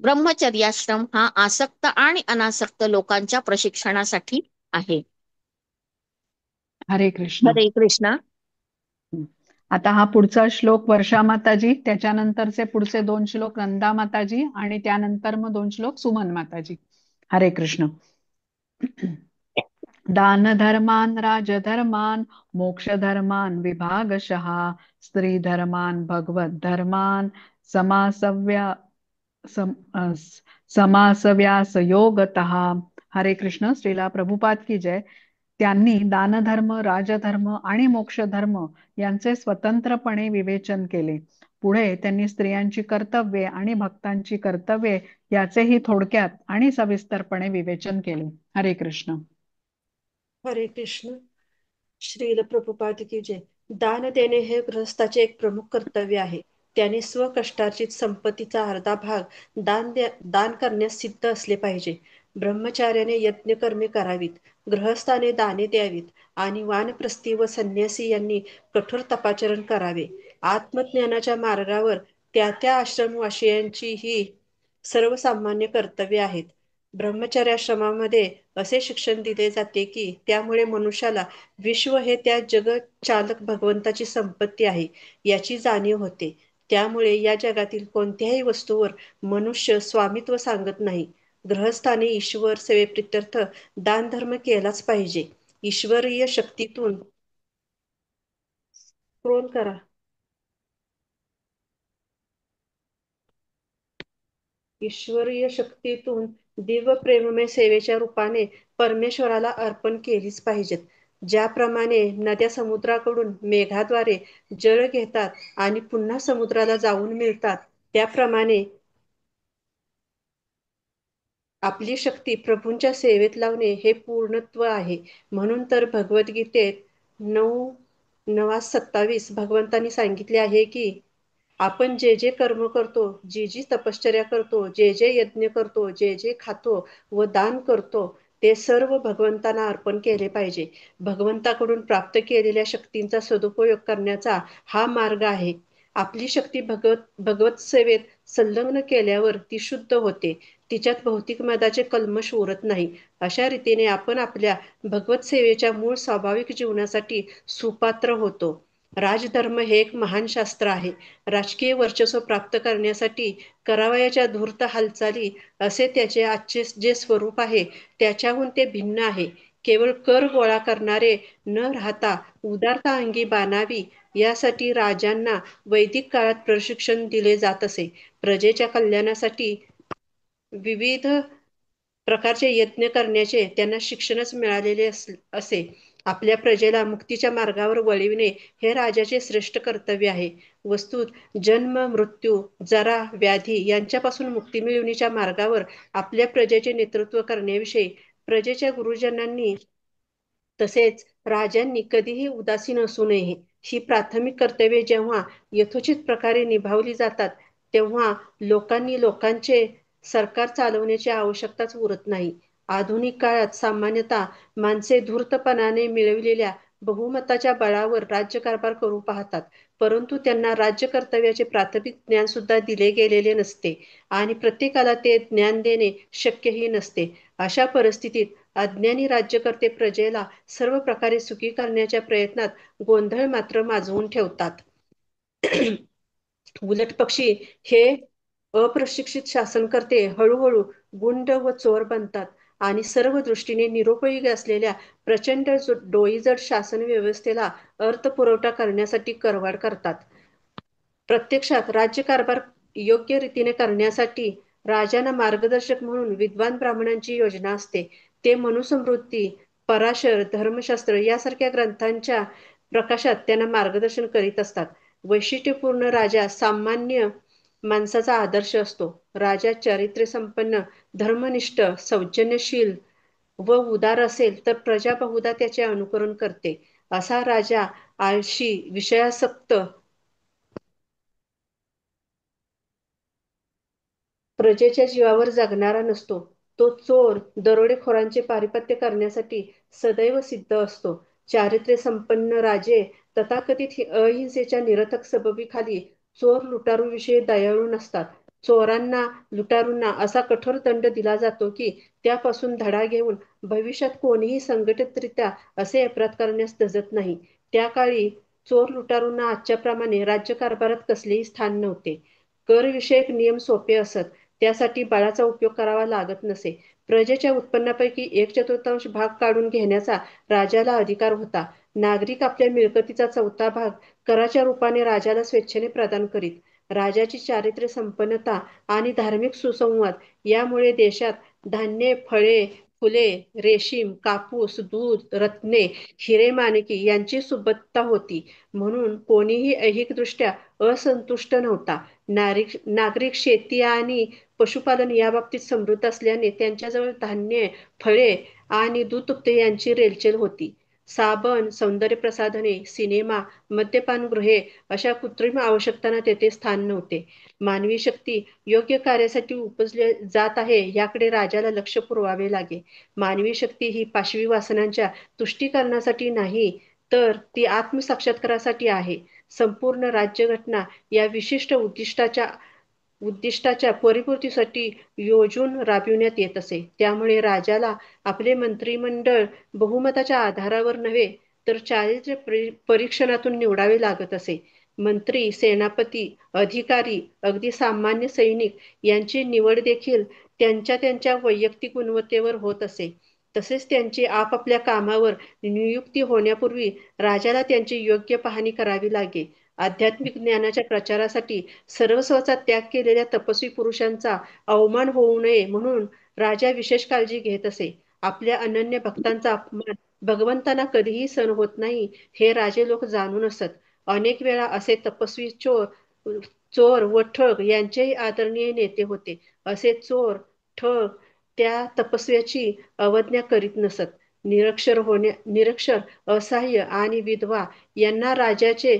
ब्रह्मचर्याश्रम हा आसक्त आणि अनासक्त लोकांच्या प्रशिक्षणासाठी आहे. हरे कृष्ण. हरे कृष्ण. आता हा पुढचा श्लोक वर्षा माताजी, त्याच्यानंतरचे पुढचे 2 श्लोक नंदा माताजी आणि त्यानंतर मग 2 श्लोक सुमन माताजी. हरे कृष्ण. दान धर्मान राजधर्मान मोक्ष धर्मान विभागशः स्त्री धर्मान भगवत धर्मान समासव्यास योगतः. हरे कृष्ण. श्रीला प्रभुपाद की जय. त्यांनी दानधर्म, राजधर्म आणि मोक्षधर्म यांचे स्वतंत्रपणे विवेचन केले. पुढे त्यांनी स्त्रियांची कर्तव्ये आणि भक्तांची कर्तव्ये याचेही थोडक्यात आणि सविस्तरपणे विवेचन केले. हरे कृष्ण. हरे कृष्ण. श्रील प्रभुपाद की जय. दान देणे हे गृहस्थाचे एक प्रमुख कर्तव्य आहे. त्याने स्वकष्टार्जित संपत्तीचा अर्धा भाग दान करण्यास सिद्ध असले पाहिजे. ब्रह्मचार्याने यज्ञकर्मे करावीत, गृहस्थाने दाने द्यावीत आणि वानप्रस्थी व संन्यासी यांनी कठोर तपाचरण करावे. आत्मज्ञानाच्या मार्गावर त्या आश्रमवासियांची ही सर्वसामान्य कर्तव्ये आहेत. ब्रह्मचर्याश्रमामध्ये असे शिक्षण दिले जाते की त्यामुळे मनुष्याला विश्व हे त्या जगचालक भगवंताची संपत्ती आहे याची जाणीव होते. त्यामुळे या जगातील कोणत्याही वस्तूवर मनुष्य स्वामित्व सांगत नाही. गृहस्थाने ईश्वर सेवेप्रित्यर्थ दानधर्म केलाच पाहिजे. ईश्वरीय शक्तीतून स्क्रोल करा. ईश्वरीय शक्तीतून दिव्य प्रेममय सेवेच्या रूपाने परमेश्वराला अर्पण केलीच पाहिजेत. ज्याप्रमाणे नद्या समुद्राकडून मेघाद्वारे जळ घेतात आणि पुन्हा समुद्राला जाऊन मिळतात, त्याप्रमाणे आपली शक्ती प्रभूंच्या सेवेत लावणे हे पूर्णत्व आहे. म्हणून तर भगवद्गीतेत 9:27 भगवंतांनी सांगितले आहे की आपण जे जे कर्म करतो, जी जी तपश्चर्या करतो, जे जे यज्ञ करतो, जे जे खातो व दान करतो, ते सर्व भगवंतांना अर्पण केले पाहिजे. भगवंताकडून प्राप्त केलेल्या शक्तींचा सदुपयोग करण्याचा हा मार्ग आहे. आपली शक्ती भगवत सेवेत संलग्न केल्यावर ती शुद्ध होते. तिच्यात भौतिक मदाचे कल्मश उरत नाही. अशा रीतीने आपण आपल्या भगवत सेवेच्या मूळ स्वाभाविक जीवनासाठी सुपात्र होतो. राजधर्म हे एक महान शास्त्र आहे. राजकीय वर्चस्व प्राप्त करण्यासाठी करावयाच्या धूर्त हालचाली असे त्याचे आजचे जे स्वरूप आहे त्याच्याहून ते भिन्न आहे. केवळ कर गोळा करणारे न राहता उदारता अंगी बाणावी यासाठी राजांना वैदिक काळात प्रशिक्षण दिले जात असे. प्रजेच्या कल्याणासाठी विविध प्रकारचे यत्न करण्याचे त्यांना शिक्षणच मिळालेले असे. आपल्या प्रजेला मुक्तीच्या मार्गावर वळविणे हे राजाचे श्रेष्ठ कर्तव्य आहे. वस्तुत जन्म, मृत्यू, जरा, व्याधी यांच्यापासून मुक्ती मिळवण्याच्या मार्गावर आपल्या प्रजेचे नेतृत्व करण्याविषयी प्रजेच्या गुरुजनांनी तसेच राजांनी कधीही उदासीन असू नये. ही प्राथमिक कर्तव्ये जेव्हा यथोचित प्रकारे निभावली जातात, तेव्हा लोकांचे सरकार चालवण्याची आवश्यकताच उरत नाही. आधुनिक काळात सामान्यतः माणसे धूर्तपणाने मिळविलेल्या बहुमताच्या बळावर राज्यकारभार करू पाहतात, परंतु त्यांना राज्य कर्तव्याचे प्राथमिक ज्ञान सुद्धा दिले गेलेले नसते आणि प्रत्येकाला ते ज्ञान देणे शक्यही नसते. अशा परिस्थितीत अज्ञानी राज्यकर्ते प्रजेला सर्व प्रकारे सुखी करण्याच्या प्रयत्नात गोंधळ मात्र माजवून ठेवतात. उलटपक्षी हे अप्रशिक्षित शासनकर्ते हळूहळू गुंड व चोर बनतात आणि सर्व दृष्टीने निरुपयोगी असलेल्या प्रचंड डोईजड शासन व्यवस्थेला अर्थपुरवठा करण्यासाठी करवाढ करतात. प्रत्यक्षात राज्यकारभार योग्य रीतीने करण्यासाठी राजांना मार्गदर्शक म्हणून विद्वान ब्राह्मणांची योजना असते. ते मनुस्मृती, पराशर, धर्मशास्त्र यासारख्या ग्रंथांच्या प्रकाशात त्यांना मार्गदर्शन करीत असतात. वैशिष्ट्यपूर्ण राजा सामान्य माणसाचा आदर्श असतो. राजा चारित्र्यसंपन्न, धर्मनिष्ठ, सौजन्यशील व उदार असेल तर प्रजा बहुधा त्याचे अनुकरण करते. असा राजा आळशी, विषयासक्त, प्रजेच्या जीवावर जगणारा नसतो. तो चोर, दरोडेखोरांचे पारिपत्य करण्यासाठी सदैव सिद्ध असतो. चारित्र्यसंपन्न राजे तथाकथित अहिंसेच्या निरर्थक सबबीखाली चोर लुटारूविषयी दयाळू नसतात. चोरांना, लुटारूंना असा कठोर दंड दिला जातो की त्यापासून धडा घेऊन भविष्यात कोणीही संघटितरित्या असे अपराध करण्यास धजत नाही. त्या काळी चोर लुटारूंना आजच्याप्रमाणे राज्यकारभारात कसलेही स्थान नव्हते. करविषयक नियम सोपे असत. त्यासाठी बळाचा उपयोग करावा लागत नसे. प्रजेच्या उत्पन्नापैकी 1/4 भाग काढून घेण्याचा राजाला अधिकार होता. नागरिक आपल्या मिळकतीचा 1/4 भाग कराच्या रूपाने राजाला स्वेच्छेने प्रदान करीत. राजाची चारित्र्य संपन्नता आणि धार्मिक सुसंवाद यामुळे देशात धान्य, फळे, फुले, रेशीम, कापूस, दूध, रत्ने, हिरे-माणिके यांची सुबत्ता होती, म्हणून कोणीही ऐहिकदृष्ट्या असंतुष्ट नव्हता. नागरिक शेती आणि पशुपालन याबाबतीत समृद्ध असल्याने त्यांच्याजवळ धान्य, फळे आणि दूध-दुभते यांची रेलचेल होती. साबण, सौंदर्यप्रसाधने, सिनेमा, मद्यपानगृहे अशा कृत्रिम आवश्यकतांना तेथे स्थान नव्हते. मानवी शक्ती योग्य कार्यासाठी उपजली जात आहे याकडे राजाला लक्ष पुरवावे लागे. मानवी शक्ती ही पाशवी वासनांच्या तुष्टीकरणासाठी नाही, तर ती आत्मसाक्षात्कारासाठी आहे. संपूर्ण राज्यघटना या विशिष्ट उद्दिष्टाच्या परिपूर्तीसाठी योजून राबविण्यात येत असे. त्यामुळे राजाला आपले मंत्रिमंडळ बहुमताच्या आधारावर नव्हे तर चारित्र्य परीक्षणातून निवडावे लागत असे. मंत्री, सेनापती, अधिकारी, अगदी सामान्य सैनिक यांची निवड देखील त्यांच्या त्यांच्या वैयक्तिक गुणवत्तेवर होत असे. तसेच त्यांची आपापल्या कामावर नियुक्ती होण्यापूर्वी राजाला त्यांची योग्य पाहणी करावी लागे. आध्यात्मिक ज्ञानाच्या प्रचारासाठी सर्वस्वाचा त्याग केलेल्या तपस्वी पुरुषांचा अवमान होऊ नये म्हणून राजा विशेष काळजी घेत असे. आपल्या अनन्य भक्तांचा अपमान भगवंतांना कधीही सहन होत नाही हे राजे लोक जाणून असत. अनेक वेळा असे तपस्वी चोर व ठग यांचेही आदरणीय नेते होते. असे चोर, ठग त्या तपस्व्याची अवज्ञा करीत नसत. निरक्षर, असहाय्य आणि विधवा यांना राजाचे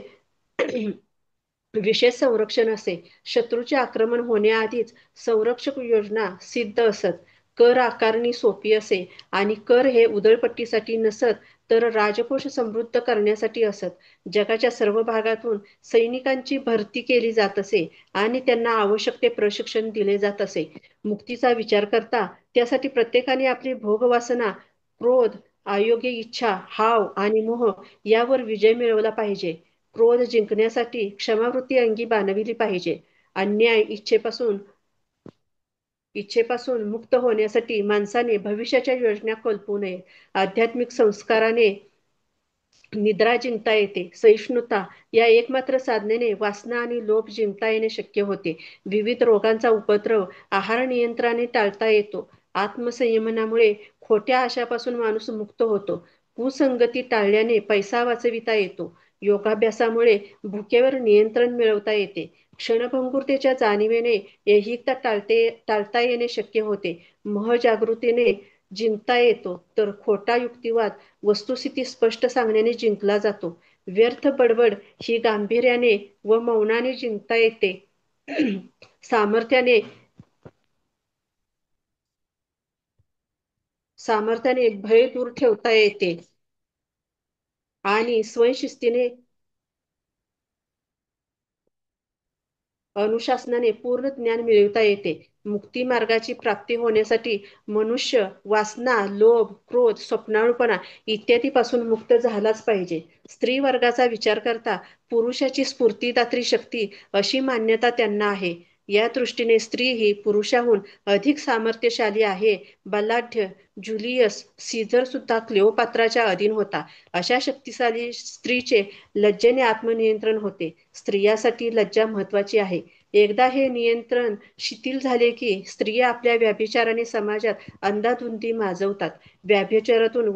विशेष संरक्षण असे. शत्रूचे आक्रमण होण्याआधीच संरक्षक योजना सिद्ध असत. कर आकारणी सोपी असे आणि कर हे उधळपट्टीसाठी नसत तर राजकोष समृद्ध करण्यासाठी असत. जगाच्या सर्व भागातून सैनिकांची भरती केली जात असे आणि त्यांना आवश्यक ते प्रशिक्षण दिले जात असे. मुक्तीचा विचार करता त्यासाठी प्रत्येकाने आपली भोगवासना, क्रोध, अयोग्य इच्छा, हाव आणि मोह यावर विजय मिळवला पाहिजे. क्रोध जिंकण्यासाठी क्षमावृत्ती अंगी बाणविली पाहिजे. अन्याय इच्छेपासून मुक्त होण्यासाठी माणसाने भविष्याच्या योजना कल्पू नये. आध्यात्मिक संस्काराने निद्रा जिंकता येते. सहिष्णुता या एकमात्र साधनेने वासना आणि लोभ जिंकता येणे शक्य होते. विविध रोगांचा उपद्रव आहार नियंत्रणाने टाळता येतो. आत्मसंयमनामुळे खोट्या आशापासून माणूस मुक्त होतो. कुसंगती टाळल्याने पैसा वाचविता येतो. योगाभ्यासामुळे भुकेवर नियंत्रण मिळवता येते. क्षणभंगुरतेच्या जाणीवेने ऐहिकता टाळता येणे शक्य होते. महजागृतीने जिंकता येतो, तर खोटा युक्तिवाद वस्तुस्थिती स्पष्ट सांगण्याने जिंकला जातो. व्यर्थ बडबड ही गांभीर्याने व मौनाने जिंकता येते. सामर्थ्याने सामर्थ्याने भय दूर ठेवता येते आणि स्वयंशिस्तीने अनुशासनाने पूर्ण ज्ञान मिळवता येते. मुक्ती मार्गाची प्राप्ती होण्यासाठी मनुष्य वासना, लोभ, क्रोध, स्वप्नाळूपणा इत्यादीपासून मुक्त झालाच पाहिजे. स्त्री वर्गाचा विचार करता पुरुषाची स्फूर्तिदात्री शक्ती अशी मान्यता त्यांना आहे. या दृष्टीने स्त्री ही पुरुषाहून अधिक सामर्थ्यशाली आहे. बलाढ्य ज्युलियस सीझर सुद्धा क्लिओपात्राच्या अधीन होता. अशा शक्तिशाली स्त्रीचे लज्जेने आत्मनियंत्रण होते. स्त्रियासाठी लज्जा महत्वाची आहे. एकदा हे नियंत्रण शिथिल झाले की स्त्रिया आपल्या व्यभिचाराने समाजात अंधाधुंदी माजवतात. व्यभिचारातून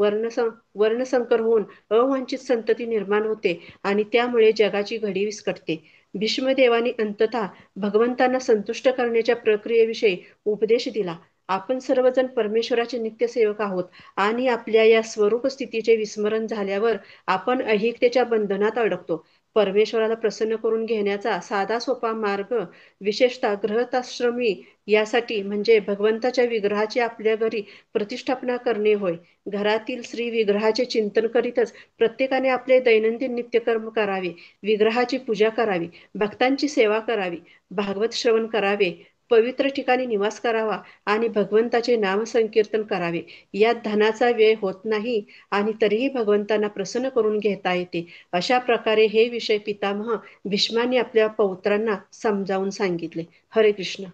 वर्णसंकर होऊन अवांछित संतती निर्माण होते आणि त्यामुळे जगाची घडी विस्कटते. भीष्मदेवानी अंततः भगवंतांना संतुष्ट करण्याच्या प्रक्रियेविषयी उपदेश दिला. आपण सर्वजण परमेश्वराचे नित्यसेवक आहोत आणि आपल्या या स्वरूप स्थितीचे विस्मरण झाल्यावर आपण अहिकतेच्या बंधनात अडकतो. परमेश्वराला प्रसन्न करून घेण्याचा साधा सोपा मार्ग विशेषतः गृहस्थाश्रमी यासाठी म्हणजे भगवंताच्या विग्रहाची आपल्या घरी प्रतिष्ठापना करणे होय. घरातील श्री विग्रहाचे चिंतन करीतच प्रत्येकाने आपले दैनंदिन नित्यकर्म करावे. विग्रहाची पूजा करावी. भक्तांची सेवा करावी. भागवत श्रवण करावे. पवित्र ठिकाणी निवास करावा आणि भगवंताचे नामसंकीर्तन करावे. यात धनाचा व्यय होत नाही आणि तरीही भगवंतांना प्रसन्न करून घेता येते. अशा प्रकारे हे विषय पितामह भीष्मांनी आपल्या पौत्रांना समजावून सांगितले. हरे कृष्ण.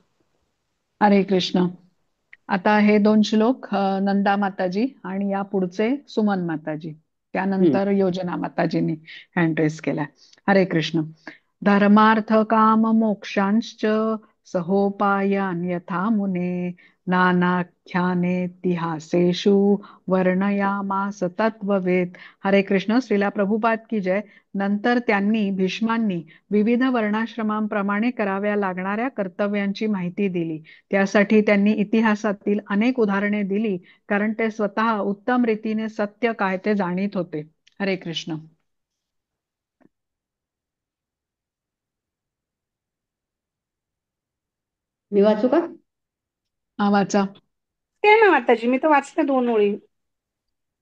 हरे कृष्ण. आता हे 2 श्लोक नंदा माताजी आणि या पुढचे सुमन माताजी, त्यानंतर योजना माताजींनी हँड रेस केलाय. हरे कृष्ण. धर्मार्थ काम मोक्षांश्च सहोपायान यथा मुने नानाख्यानेतिहासेषु वर्णयामास तत्ववेद. हरे कृष्ण. श्रीला प्रभुपाद की जय. नंतर त्यांनी भीष्मांनी विविध वर्णाश्रमांप्रमाणे कराव्या लागणाऱ्या कर्तव्यांची माहिती दिली. त्यासाठी त्यांनी इतिहासातील अनेक उदाहरणे दिली, कारण ते स्वतः उत्तम रीतीने सत्य काय ते जाणीत होते. हरे कृष्ण. मी वाचू का? हा वाचा. ते ना माताजी, मी तर वाचते 2 ओळी.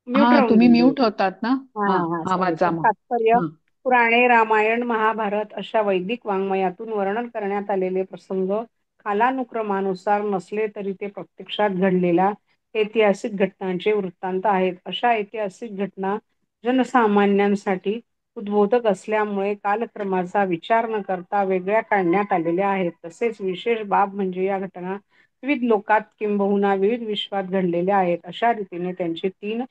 म्यूट हा राहून तुम्ही गेली. म्यूट होतात ना. हा हा सॉरी. वाचा मग. तात्पर्य: हा. पुराणे, रामायण, महाभारत अशा वैदिक वाङ्मयातून वर्णन करण्यात आलेले प्रसंग कालानुक्रमानुसार नसले तरी ते प्रत्यक्षात घडलेल्या ऐतिहासिक घटनांचे वृत्तांत आहेत. अशा ऐतिहासिक घटना जनसामान्यांसाठी उद्बोधक असल्यामुळे कालक्रमाचा विचार न करता वेगळ्या काढण्यात आलेल्या आहेत. तसेच विशेष बाब म्हणजे या घटना विविध लोकात किंबहुना विविध विश्वात घडलेल्या आहेत. अशा रीतीने त्यांची 3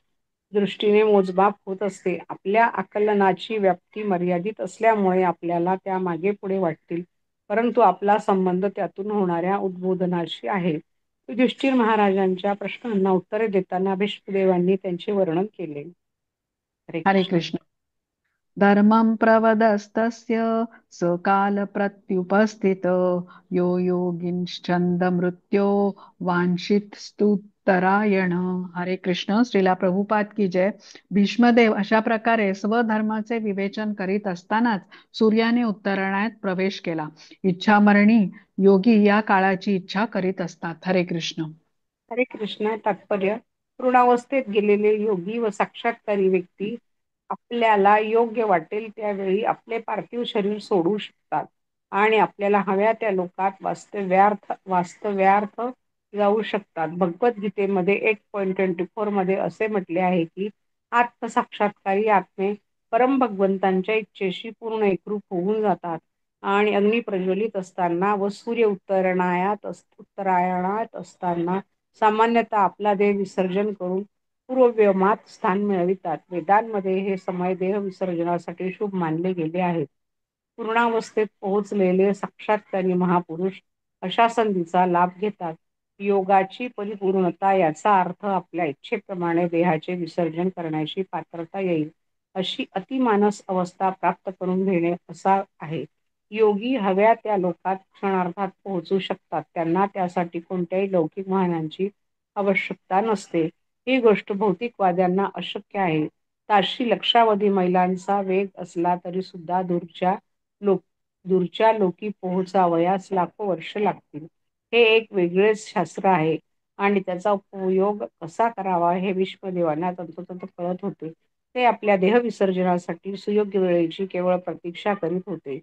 दृष्टीने मोजमाप होत असते. आपल्या आकलनाची व्याप्ती मर्यादित असल्यामुळे आपल्याला त्या मागे पुढे वाटतील, परंतु आपला संबंध त्यातून होणाऱ्या उद्बोधनाशी आहे. युधिष्ठिर महाराजांच्या प्रश्नांना उत्तरे देताना भीष्मदेवांनी त्यांचे वर्णन केले. हरे हरे कृष्ण. कृष्ण. धर्मं प्रवदस्तस्य स काल प्रत्युपस्थित यो योगिंश्चंद मृत्यो वांछित स्तुतरायण. हरे कृष्ण. श्रीला प्रभुपाद की जय. भीष्मदेव अशा प्रकारे स्वधर्माचे विवेचन करीत असतानाच सूर्याने उत्तरायणात प्रवेश केला. इच्छामरणी योगी या काळाची इच्छा करीत असतात. हरे कृष्ण. हरे कृष्ण. तात्पर्य: तृणावस्थेत गेलेले योगी व साक्षात्कारी व्यक्ती आपल्याला योग्य वाटेल त्यावेळी आपले पार्थिव शरीर सोडू शकतात आणि आपल्याला हव्या त्या लोकात वास्तव्यार्थ जाऊ शकतात. भगवद्गीतेमध्ये 8.24 मध्ये असे म्हटले आहे की आत्मसाक्षात्कारी आत्मे परमभगवंतांच्या इच्छेशी पूर्ण एकरूप होऊन जातात आणि अग्नी प्रज्वलित असताना व सूर्य उत्तरायणात असताना सामान्यतः आपला देह विसर्जन करून पूर्वव्योमात स्थान मिळवितात. वेदांमध्ये हे समय देह विसर्जनासाठी शुभ मानले गेले आहेत. पूर्णावस्थेत पोहोचलेले साक्षात्कारी महापुरुष अशा संधीचा लाभ घेतात. योगाची परिपूर्णता याचा अर्थ आपल्या इच्छेप्रमाणे देहाचे विसर्जन करण्याची पात्रता येईल अशी अतिमानस अवस्था प्राप्त करून घेणे असा आहे. योगी हव्या त्या लोकात क्षणार्धात पोहोचू शकतात. त्यांना त्यासाठी कोणत्याही लौकिक वाहनांची आवश्यकता नसते. ही गोष्ट भौतिकवाद्यांना अशक्य आहे. ताशी लक्षावधी मैलांचा वेग असला तरी सुद्धा दूरच्या लोकी पोहोचावयास लाखो वर्ष लागतील. हे एक वेगळेच शास्त्र आहे आणि त्याचा उपयोग कसा करावा हे विश्वदेवांना तंतोतंत कळत होते. ते आपल्या देहविसर्जनासाठी सुयोग्य वेळेची केवळ प्रतीक्षा करीत होते.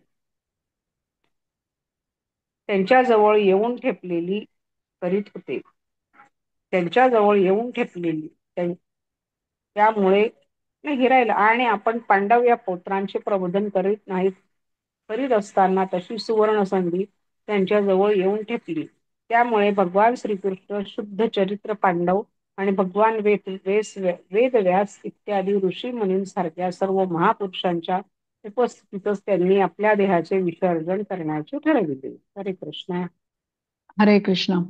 त्यांच्याजवळ येऊन ठेपलेली करीत होते. त्यांच्याजवळ येऊन ठेपलेली त्यामुळे हिरायला आणि आपण पांडव या पौत्रांचे प्रबोधन करीत असताना तशी सुवर्ण संधी त्यांच्याजवळ येऊन ठेपली. त्यामुळे भगवान श्रीकृष्ण, शुद्ध चरित्र पांडव आणि भगवान वेदव्यास इत्यादी ऋषी मुनींसारख्या सर्व महापुरुषांच्या उपस्थितीतच त्यांनी आपल्या देहाचे विसर्जन करण्याचे ठरविले. हरे कृष्ण. हरे कृष्ण.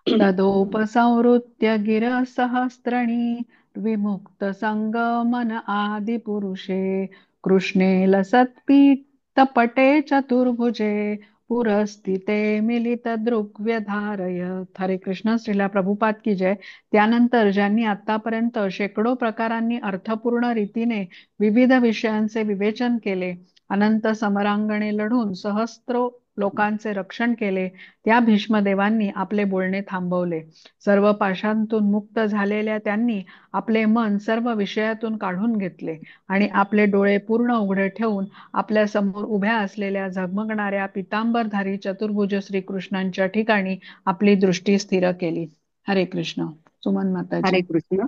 तदोपसंहृत्य गिरसहस्रणी विमुक्त संगमन आदिपुरुषे कृष्णे लसत्पीतपटे चतुर्भुजे पुरस्थिते मिलित दृग्व्यधारयत. हरे कृष्ण. श्रीला प्रभुपाद की जय. त्यानंतर ज्यांनी आतापर्यंत शेकडो प्रकारांनी अर्थपूर्ण रीतीने विविध विषयांचे विवेचन केले, अनंत समरांगणे लढून सहस्रो लोकांचे रक्षण केले, त्या भीष्मदेवांनी आपले बोलणे थांबवले. सर्व पाशांतून मुक्त झालेल्या त्यांनी आपले मन सर्व विषयातून काढून घेतले आणि आपले डोळे पूर्ण उघडे ठेवून आपल्या समोर उभ्या असलेल्या झगमगणाऱ्या पितांबरधारी चतुर्भुज श्रीकृष्णांच्या ठिकाणी आपली दृष्टी स्थिर केली. हरे कृष्ण. सुमन माताजी. हरे कृष्ण.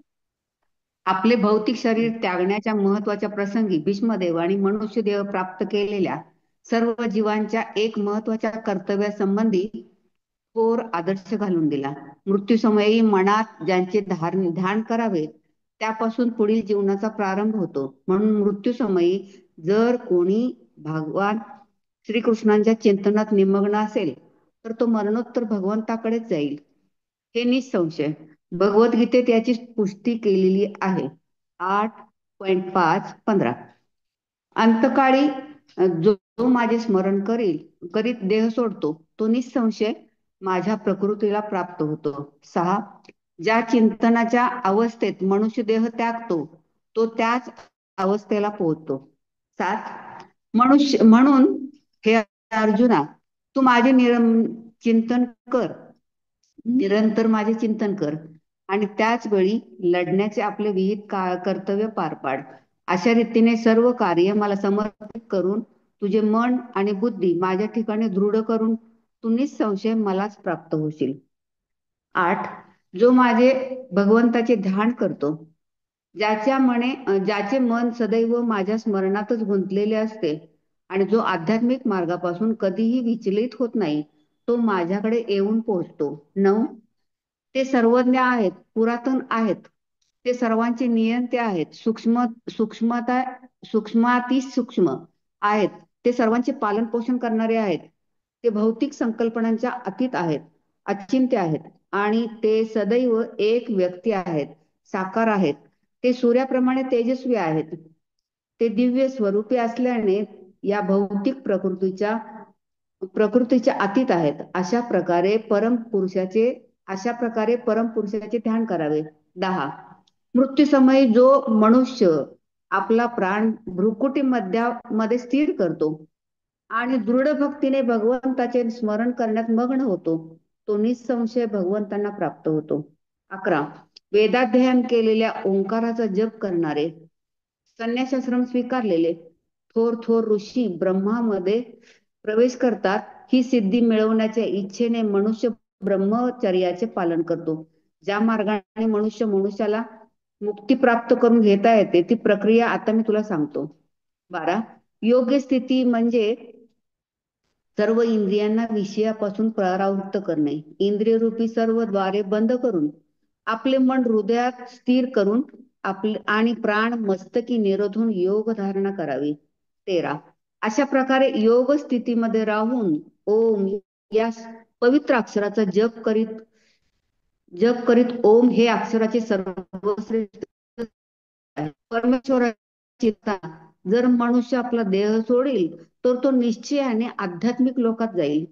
आपले भौतिक शरीर त्यागण्याच्या महत्वाच्या प्रसंगी भीष्मदेव आणि मनुष्य देह प्राप्त केलेल्या सर्व जीवांच्या एक महत्वाच्या कर्तव्यासंबंधी थोर आदर्श घालून दिला. मृत्यूसमयी मनात ज्यांचे ध्यान करावे त्यापासून पुढील जीवनाचा प्रारंभ होतो. म्हणून मृत्यूसमयी जर कोणी भगवान श्रीकृष्णांच्या चिंतनात निमग्न असेल तर तो मरणोत्तर भगवंताकडेच जाईल, हे निसंशय. भगवद्गीतेत याची पुष्टी केलेली आहे. 8.5.15 अंतकाळी जो माझे स्मरण करीत देह सोडतो तो निसंशय माझ्या प्रकृतीला प्राप्त होतो. 6 ज्या चिंतनाच्या अवस्थेत मनुष्य देह त्यागतो तो त्याच अवस्थेला पोहोचतो. 7 म्हणून हे अर्जुना, तू माझे निरंतर माझे चिंतन कर आणि त्याच वेळी लढण्याचे आपले विहित कर्तव्य पार पाड. अशा रीतीने सर्व कार्य मला समर्पित करून तुझे मन आणि बुद्धी माझ्या ठिकाणी दृढ करून तू निसंशय मलाच प्राप्त होशील. 8 जो माझे भगवंताचे ध्यान करतो, ज्याचे मन सदैव माझ्या स्मरणातच गुंतलेले असते आणि जो आध्यात्मिक मार्गापासून कधीही विचलित होत नाही, तो माझ्याकडे येऊन पोहोचतो. 9 ते सर्वज्ञ आहेत, पुरातन आहेत, ते सर्वांचे नियंते आहेत, सूक्ष्माती सूक्ष्म आहेत, ते सर्वांचे पालन पोषण करणारे आहेत, ते भौतिक संकल्पनांच्या अतीत आहेत, अचिंत्य आहेत आणि ते सदैव एक व्यक्ती आहेत, साकार आहेत. ते सूर्याप्रमाणे तेजस्वी आहेत. ते दिव्य स्वरूपी असल्याने या भौतिक प्रकृतीच्या अतीत आहेत. अशा प्रकारे परमपुरुषाचे ध्यान करावे. 10 मृत्यूसमयी जो मनुष्य आपला प्राण भ्रुकुटी मध्ये स्थिर करतो आणि दृढ भक्तीने भगवंताचे स्मरण करण्यात मग्न होतो, तो निसंशय भगवंतांना प्राप्त होतो. 11 वेदाध्ययन केलेल्या ओंकाराचा जप करणारे, संन्यासाश्रम स्वीकारलेले थोर ऋषी ब्रह्मामध्ये प्रवेश करतात. ही सिद्धी मिळवण्याच्या इच्छेने मनुष्य ब्रह्मचर्याचे पालन करतो. ज्या मार्गाने मनुष्याला मुक्ती प्राप्त करून घेता येते ती प्रक्रिया आता मी तुला सांगतो. 12 योग्य स्थिती म्हणजे सर्व इंद्रियांना विषयापासून परावृत्त करणे, इंद्रिय रूपी सर्व द्वारे बंद करून आपले मन हृदयात स्थिर करून आपले आणि प्राण मस्तकी निरोधून योग धारणा करावी. 13. अशा प्रकारे योग स्थितीमध्ये राहून ओम या पवित्र अक्षराचा जप करीत ओम हे अक्षराचे सर्वश्रेष्ठ आहे. परमेश्वराची चिंता जर मनुष्य आपला देह सोडेल तर तो निश्चयाने आध्यात्मिक लोकात जाईल.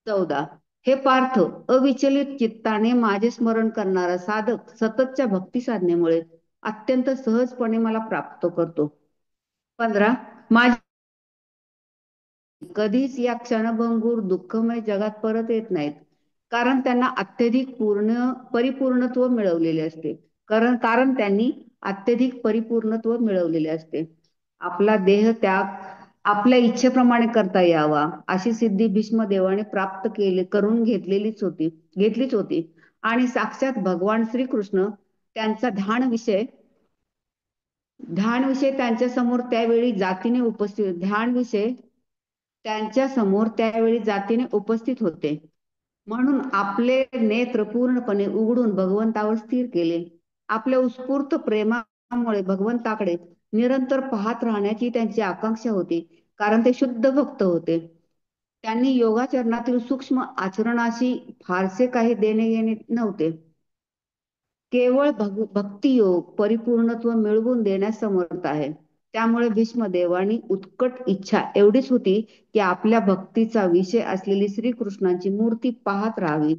14. हे पार्थ, अविचलित चित्ताने माझे स्मरण करणारा साधक सततच्या भक्ती साधनेमुळे अत्यंत सहजपणे मला प्राप्त करतो. 15. माझे कधीच या क्षणभंगूर दुःखमय जगात परत येत नाहीत, कारण त्यांना अत्यधिक परिपूर्णत्व मिळवलेले असते. कारण त्यांनी अत्यधिक परिपूर्णत्व मिळवलेले असते. आपला देह त्याग आपल्या इच्छेप्रमाणे करता यावा अशी सिद्धी भीष्मदेवाने प्राप्त करून घेतलीच होती. आणि साक्षात भगवान श्रीकृष्ण त्यांचा ध्यान विषय त्यांच्या समोर त्यावेळी जातीने उपस्थित होते. म्हणून आपले नेत्र पूर्णपणे उघडून भगवंतावर स्थिर केले. आपल्या उत्स्फूर्त प्रेमामुळे भगवंताकडे निरंतर पाहत राहण्याची त्यांची आकांक्षा होती, कारण ते शुद्ध भक्त होते. त्यांनी योगाचरणातील सूक्ष्म आचरणाशी फारसे काही देणे घेणे नव्हते. केवळ भक्तियोग परिपूर्णत्व मिळवून देण्यास समर्थ आहे. त्यामुळे भीष्मदेवानी उत्कट इच्छा एवढीच होती की आपल्या भक्तीचा विषय असलेली श्रीकृष्णांची मूर्ती पाहत राहावी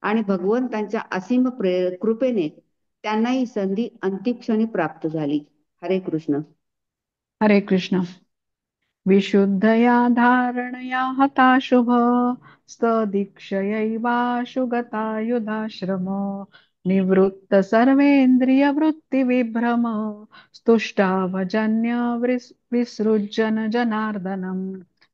आणि भगवंतांच्या असीम कृपेने त्यांना ही संधी अंतिम प्राप्त झाली. हरे कृष्ण. हरे कृष्ण. विशुद्धया धारणया हता शुभ सदीक्षयैवाशु गता युधाश्रम निवृत्त सर्वेंद्रिय वृत्ती विभ्रम स्तुष्टा भजन्य विसृजन जनार्दनम.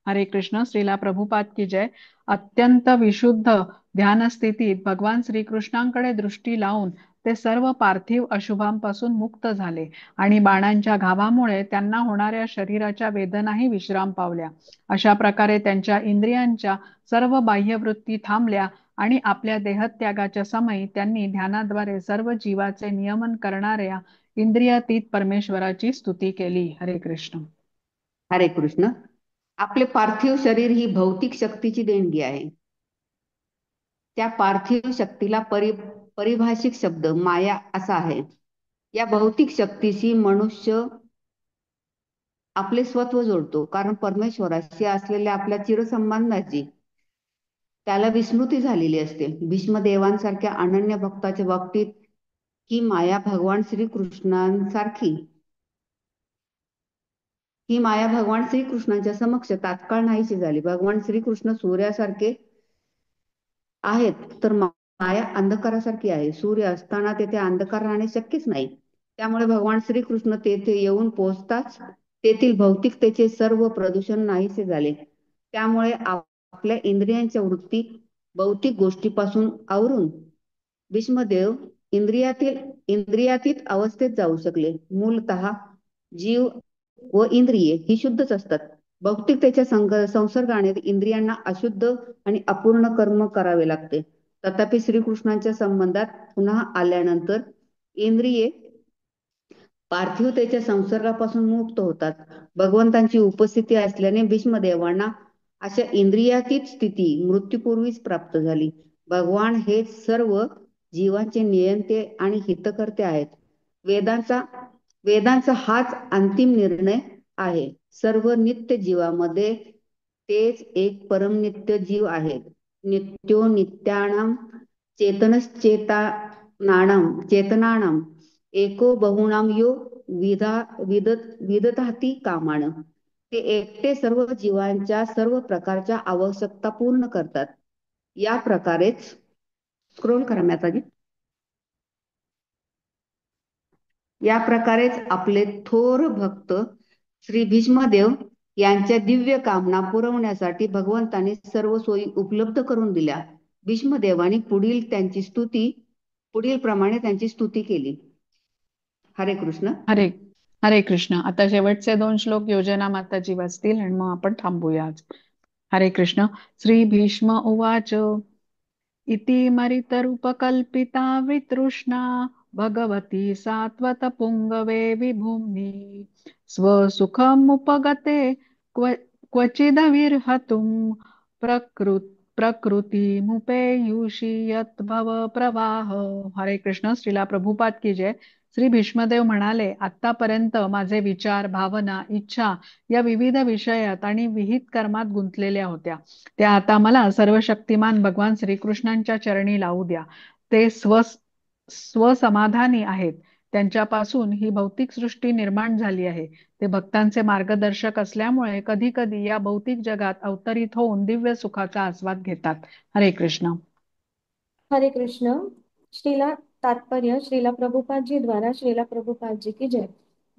हरे कृष्ण. श्रीला प्रभुपाद की जय. अत्यंत विशुद्ध ध्यान स्थितीत भगवान श्रीकृष्णांकडे दृष्टी लावून ते सर्व पार्थिव अशुभांपासून मुक्त झाले आणि बाणांच्या घावामुळे त्यांना होणाऱ्या शरीराच्या वेदनाही विश्राम पावल्या. अशा प्रकारे त्यांच्या इंद्रियांच्या सर्व बाह्यवृत्ती थांबल्या आणि आपल्या देहत्यागाच्या समयी त्यांनी ध्यानाद्वारे सर्व जीवाचे नियमन करणाऱ्या इंद्रियातीत परमेश्वराची स्तुती केली. हरे कृष्ण. हरे कृष्ण. आपले पार्थिव शरीर ही भौतिक शक्तीची देणगी आहे. त्या पार्थिव शक्तीला परिभाषिक शब्द माया असा आहे. या भौतिक शक्तीशी मनुष्य आपले स्वत्व जोडतो, कारण परमेश्वराशी असलेल्या आपल्या चिरसंबंधाची त्याला विस्मृती झालेली असते. भीष्मदेवांसारख्या अनन्य भक्ताच्या बाबतीत ही माया भगवान श्रीकृष्णांच्या समक्ष तात्काळ नाहीशी झाली. भगवान श्रीकृष्ण सूर्यासारखे आहेत तर माया अंधकारासारखी आहे. सूर्य असताना तेथे अंधकार राहणे शक्यच नाही. त्यामुळे भगवान श्रीकृष्ण तेथे येऊन पोहोचताच तेथील भौतिकतेचे सर्व प्रदूषण नाहीसे झाले. त्यामुळे आपल्या इंद्रियांच्या वृत्ती भौतिक गोष्टीपासून आवरून भीष्मदेव इंद्रियातीत अवस्थेत जाऊ शकले. मूलतः जीव व इंद्रिये ही शुद्धच असतात. भौतिकतेच्या संसर्गाने इंद्रियांना अशुद्ध आणि अपूर्ण कर्म करावे लागते. तथापि श्रीकृष्णांच्या संबंधात पुन्हा आल्यानंतर इंद्रिये पार्थिवतेच्या संसर्गापासून मुक्त होतात. भगवंतांची उपस्थिती असल्याने भीष्मदेवांना अशा इंद्रियातीत स्थिती मृत्यूपूर्वीच प्राप्त झाली. भगवान हे सर्व जीवांचे नियंते आणि हितकर्ते आहेत. वेदांचा हाच अंतिम निर्णय आहे. सर्व नित्य जीवामध्ये तेच एक परमनित्य जीव आहेत. नित्यो नित्यानां चेतनानां एको बहुनां यो विदधाती कामानं. ते एकटे सर्व जीवांच्या सर्व प्रकारच्या आवश्यकता पूर्ण करतात. या प्रकारेच स्क्रोल करा माताजी. या प्रकारेच आपले थोर भक्त श्री भीष्मदेव यांच्या दिव्य कामना पुरवण्यासाठी भगवंतांनी सर्व सोयी उपलब्ध करून दिल्या. भीष्मदेवानी पुढील प्रमाणे त्यांची स्तुती केली. हरे कृष्ण. हरे कृष्ण. आता शेवटचे 2 श्लोक योजना माताजी वाचतील आणि मग आपण थांबूया आज. हरे कृष्ण. श्री भीष्म उवाच इति मरितरुपकल्पिता वितृष्णा भगवती सात्वत पुंगवे विभूम्नि स्वसुखमुपगते क्वचिदविर्हतुं प्रकृतिमुपेयुषि यत् भव प्रवाह. हरे कृष्ण. श्रीला प्रभुपाद की जय. श्री भीष्मदेव म्हणाले, आतापर्यंत माझे विचार, भावना, इच्छा या विविध विषयात आणि विहित कर्मात गुंतलेल्या होत्या. त्या आता मला सर्वशक्तिमान भगवान श्रीकृष्णांच्या चरणी लावू द्या. ते स्वसमाधानी आहेत. त्यांच्यापासून ही भौतिक सृष्टी निर्माण झाली आहे. ते भक्तांचे मार्गदर्शक असल्यामुळे कधी कधी या भौतिक जगात अवतरित होऊन दिव्य सुखाचा आस्वाद घेतात. हरे कृष्ण. हरे कृष्ण. श्रीला तात्पर्य श्रीला प्रभुपाद जी द्वारा श्रीला प्रभुपाद जी की जय.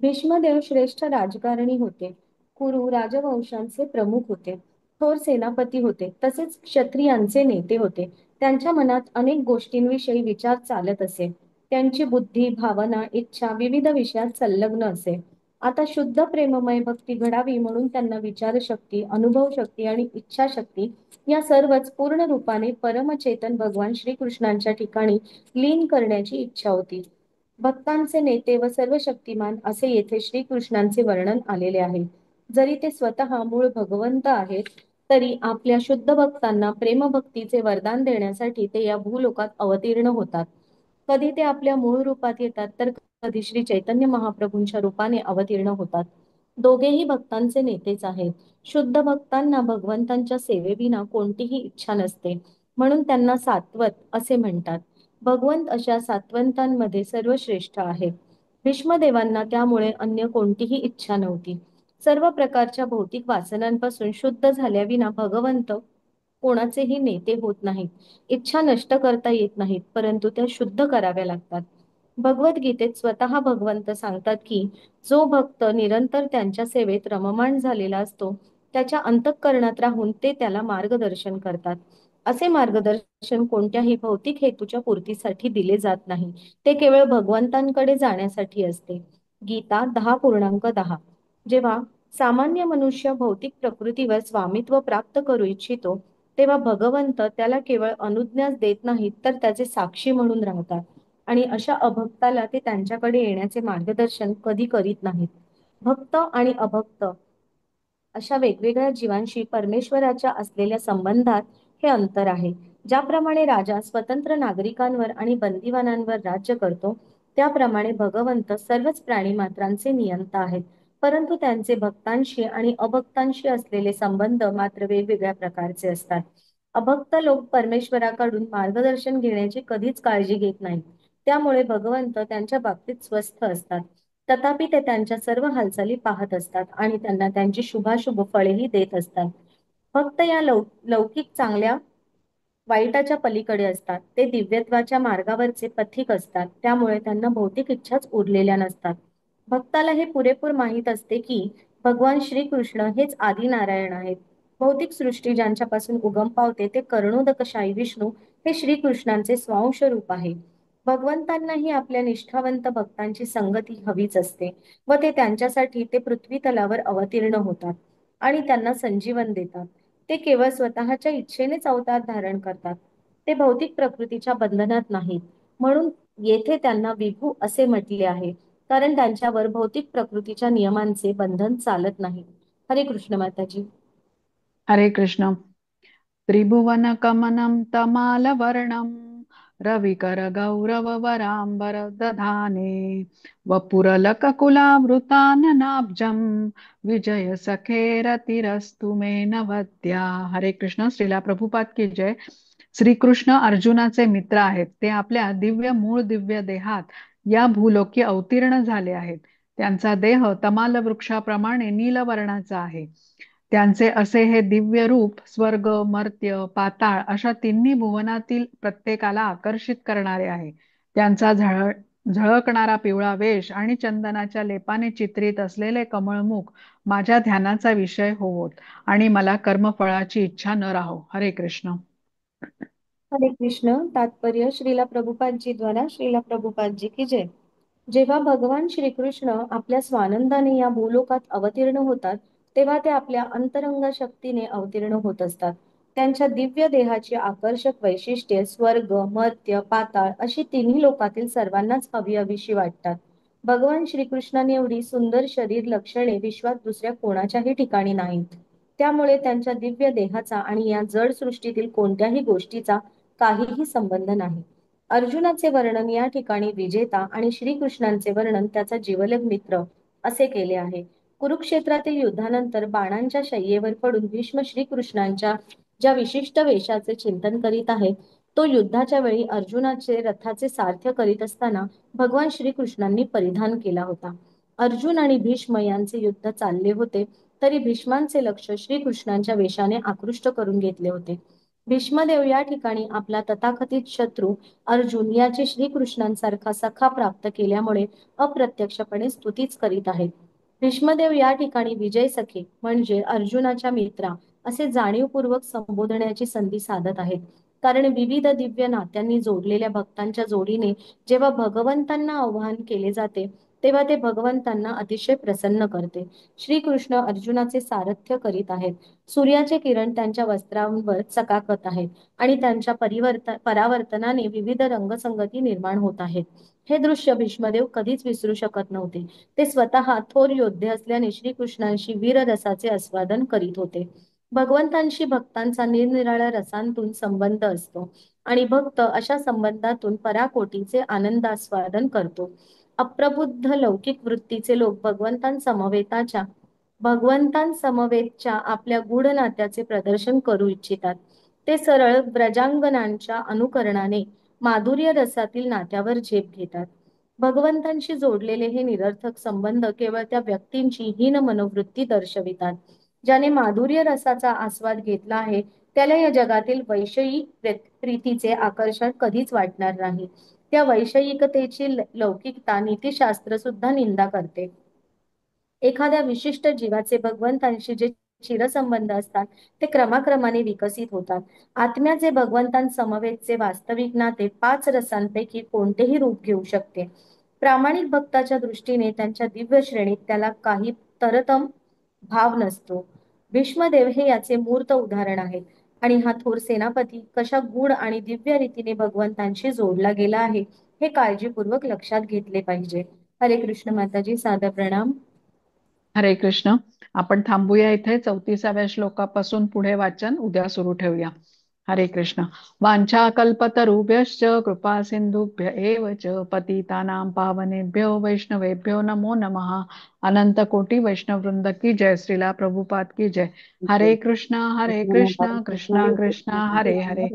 भीष्मदेव श्रेष्ठ राजकारणी होते. कुरु राजवंशांचे प्रमुख होते. थोर सेनापती होते. तसेच क्षत्रियांचे नेते होते. त्यांच्या मनात अनेक गोष्टींविषयी विचार चालत असे. त्यांची बुद्धी, भावना, इच्छा विविध विषयात संलग्न असे. आता शुद्ध प्रेममय भक्ती घडावी म्हणून त्यांना विचारशक्ती, अनुभवशक्ती आणि इच्छाशक्ती या सर्वच पूर्ण रूपाने परमचेतन भगवान श्रीकृष्णांच्या ठिकाणी लीन करण्याची इच्छा होती. भक्तांचे नेते व सर्वशक्तिमान असे येथे श्रीकृष्णांचे वर्णन आलेले आहे. जरी ते स्वतः मूळ भगवंत आहेत, तरी आपल्या शुद्ध भक्तांना प्रेमभक्तीचे वरदान देण्यासाठी ते या भूलोकात अवतीर्ण होतात. कधी ते आपल्या मूळ रूपात येतात, तर कधी श्री चैतन्य महाप्रभूंच्या रूपाने अवतीर्ण होतात. दोघेही भक्तांचे नेतेच आहेत. शुद्ध भक्तांना भगवंतांच्या सेवेविना कोणतीही इच्छा नसते, म्हणून त्यांना सात्वत असे म्हणतात. भगवंत अशा सात्वंतांमध्ये सर्वश्रेष्ठ आहेत. भीष्मदेवांना त्यामुळे अन्य कोणतीही इच्छा नव्हती. सर्व प्रकारच्या भौतिक वासनांपासून शुद्ध झाल्याविना भगवंत कोणाचेही नेते होत नाहीत. इच्छा नष्ट करता येत नाहीत, परंतु त्या शुद्ध कराव्या लागतात. भगवद्गीतेत स्वतः भगवंत सांगतात की जो भक्त निरंतर त्यांच्या सेवेत रममाण झालेला असतो, त्याच्या अंतःकरणात राहून ते त्याला मार्गदर्शन करतात. असे मार्गदर्शन कोणत्याही भौतिक हेतूच्या पूर्तीसाठी दिले जात नाही. ते केवळ भगवंतांकडे जाण्यासाठी असते. गीता 10:10. जेव्हा सामान्य मनुष्य भौतिक प्रकृतीवर स्वामित्व प्राप्त करू इच्छितो, तेव्हा भगवंत त्याला केवळ अनुज्ञाच देत नाहीत, तर त्याचे साक्षी म्हणून राहतात आणि अशा अभक्ताला ते त्यांच्याकडे येण्याचे मार्गदर्शन कधी करीत नाहीत. भक्त आणि अभक्त अशा वेगवेगळ्या जीवांशी परमेश्वराच्या असलेल्या संबंधात हे अंतर आहे. ज्याप्रमाणे राजा स्वतंत्र नागरिकांवर आणि बंदिवानांवर राज्य करतो, त्याप्रमाणे भगवंत सर्वच प्राणीमात्रांचे नियंता आहेत. परंतु त्यांचे भक्तांशी आणि अभक्तांशी असलेले संबंध मात्र वेगवेगळ्या प्रकारचे असतात. अभक्त लोक परमेश्वराकडून मार्गदर्शन घेण्याची कधीच काळजी घेत नाहीत. त्यामुळे भगवंत त्यांच्या बाबतीत स्वस्थ असतात. तथापि ते त्यांच्या सर्व हालचाली पाहत असतात आणि त्यांना त्यांची शुभाशुभ फळेही देत असतात. फक्त या लौकिक चांगल्या वाईटाच्या पलीकडे असतात. ते दिव्यत्वाच्या मार्गावरचे पथिक असतात. त्यामुळे त्यांना भौतिक इच्छाच उरलेल्या नसतात. भक्ताला हे पुरेपूर माहीत असते की भगवान श्रीकृष्ण हेच आदिनारायण आहेत. भौतिक सृष्टी ज्यांच्यापासून उगम पावते ते कर्णोदकशाही विष्णू हे श्रीकृष्णांचे स्वांश रूप आहे. भगवंतांनाही आपल्या निष्ठावंत भक्तांची संगती हवीच असते व ते त्यांच्यासाठी ते पृथ्वी तलावर अवतीर्ण होतात आणि त्यांना संजीवन देतात. ते केवळ स्वतःच्या इच्छेनेच अवतार धारण करतात. ते भौतिक प्रकृतीच्या बंधनात नाहीत. म्हणून येथे त्यांना विभू असे म्हटले आहे, कारण त्यांच्यावर भौतिक प्रकृतीच्या नियमांचे बंधन चालत नाही. हरे कृष्ण माताजी. हरे कृष्ण. त्रिभुवन कमनम तमालवर्णम रविकर गौरव वरांबर दधाने वपुरलककुलावृताननाब्जं विजय सखे रतिरस्तु मे नवद्या. हरे कृष्ण. श्रीला प्रभुपाद की जय. श्रीकृष्ण अर्जुनाचे मित्र आहेत. ते आपल्या मूळ दिव्य देहात या भूलोकी अवतीर्ण झाले आहेत. त्यांचा देह तमाल वृक्षाप्रमाणे नीलवर्णाचा आहे. त्यांचे असे हे दिव्य रूप स्वर्ग, मर्त्य, पाताळ अशा तिन्ही भुवनातील प्रत्येकाला आकर्षित करणारे आहे. त्यांचा झळकणारा पिवळा वेश आणि चंदनाच्या लेपाने चित्रित असलेले कमळमुख माझ्या ध्यानाचा विषय होवोत आणि मला कर्मफळाची इच्छा न राहो. हरे कृष्ण. हरे कृष्ण. तात्पर्य श्रीला प्रभुपादजी द्वारा श्रीला प्रभुपादजी की जय. जेव्हा भगवान श्रीकृष्ण आपल्या स्वानंदाने या भूलोकात अवतीर्ण होतात, तेव्हा ते आपल्या अंतरंग शक्तीने अवतीर्ण होत असतात. त्यांच्या दिव्य देहाची आकर्षक वैशिष्ट्ये स्वर्ग, मर्त्य, पाताळ अशी तिन्ही लोकातील सर्वांनाच हवीहवीशी वाटतात. भगवान श्रीकृष्णांनी एवढी सुंदर शरीर लक्षणे विश्वात दुसऱ्या कोणाच्याही ठिकाणी नाहीत. त्यामुळे त्यांच्या दिव्य देहाचा आणि या जड सृष्टीतील कोणत्याही गोष्टीचा काहीही संबंध नाही. अर्जुनाचे वर्णन या ठिकाणी विजेता आणि श्रीकृष्णांचे वर्णन त्याचा जिवलग मित्र असे केले आहे. कुरुक्षेत्रातील युद्धानंतर बाणांच्या शय्येवर पडून भीष्म श्रीकृष्णांच्या ज्या विशिष्ट वेशाचे चिंतन करीत आहेत, तो युद्धाच्या वेळी अर्जुनाचे रथाचे सारथ्य करीत असताना भगवान श्रीकृष्णांनी परिधान केला होता. अर्जुन आणि भीष्म यांचे युद्ध चालले होते, तरी भीष्मांचे लक्ष श्रीकृष्णांच्या वेशाने आकृष्ट करून घेतले होते. भीष्मदेव या ठिकाणी आपला तथाकथित शत्रू अर्जुन याची श्रीकृष्णांसारखा सखा प्राप्त केल्यामुळे अप्रत्यक्षपणे स्तुतीच करीत आहेत. भीष्मदेव या ठिकाणी विजय सखे म्हणजे अर्जुनाच्या मित्रा असे जाणीवपूर्वक संबोधण्याची संधी साधत आहेत. कारण विविध दिव्य नात्यांनी जोडलेल्या भक्तांच्या जोडीने जेव्हा भगवंतांना आवाहन केले जाते, तेव्हा ते भगवंतांना अतिशय प्रसन्न करते. श्रीकृष्ण अर्जुनाचे सारथ्य करीत आहेत. सूर्याचे किरण त्यांच्या वस्त्रांवर चकाकत आहेत आणि त्यांच्या परावर्तनाने विविध रंगसंगती निर्माण होत आहेत. हे दृश्य भीष्मदेव कधीच विसरू शकत नव्हते. ते स्वतः थोर योद्धे असल्याने श्रीकृष्णांशी वीररसाचे आस्वादन करीत होते. भगवंतांशी भक्तांचा निरनिराळ्या रसांतून संबंध असतो आणि भक्त अशा संबंधातून पराकोटीचे आनंदास्वादन करतो. अप्रबुद्ध लौकिक वृत्तीचे लोक भगवंतांसमवेतच्या आपल्या गूढ नात्याचे प्रदर्शन करू इच्छितात. ते सरळ व्रजांगनांच्या अनुकरणाने माधुर्य रसातील नात्यावर झेप घेतात. भगवंतांशी जोडलेले हे निरर्थक संबंध केवळ त्या व्यक्तींची हीन मनोवृत्ती दर्शवितात. ज्याने माधुर्य रसाचा आस्वाद घेतला आहे, त्याला या जगातील वैषयिक प्रीतीचे आकर्षण कधीच वाटणार नाही. त्या वैषयिकतेची लौकिकता नीतिशास्त्र सुद्धा निंदा करते. एखाद्या विशिष्ट जीवाचे भगवंतांशी जे चिरसंबंध असतात, ते क्रमाक्रमाने विकसित होतात. आत्म्याचे भगवंतांसमवेतचे वास्तविक नाते 5 रसांपैकी कोणतेही रूप घेऊ शकते. प्रामाणिक भक्ताच्या दृष्टीने त्यांच्या दिव्य श्रेणीत त्याला काही तरतम भाव नसतो. भीष्मदेव हे याचे मूर्त उदाहरण आहेत. आणि हा थोर सेनापती कशा गूढ आणि दिव्य रीतीने भगवंतांशी जोडला गेला आहे, हे काळजीपूर्वक लक्षात घेतले पाहिजे. हरे कृष्ण माताजी, सादर प्रणाम. हरे कृष्ण. आपण थांबूया इथे. 34व्या श्लोकापासून पुढे वाचन उद्या सुरू ठेवूया. हरे कृष्ण. वांछा कल्पतरुभ्यश्च कृपा सिंधुभ्य एव च पतितानां पावनेभ्यो वैष्णवेभ्यो नमो नमः. अनंत कोटि वैष्णव वृंद की जय. श्रीला प्रभुपाद की जय. हरे कृष्ण कृष्णा कृष्णा हरे हरे,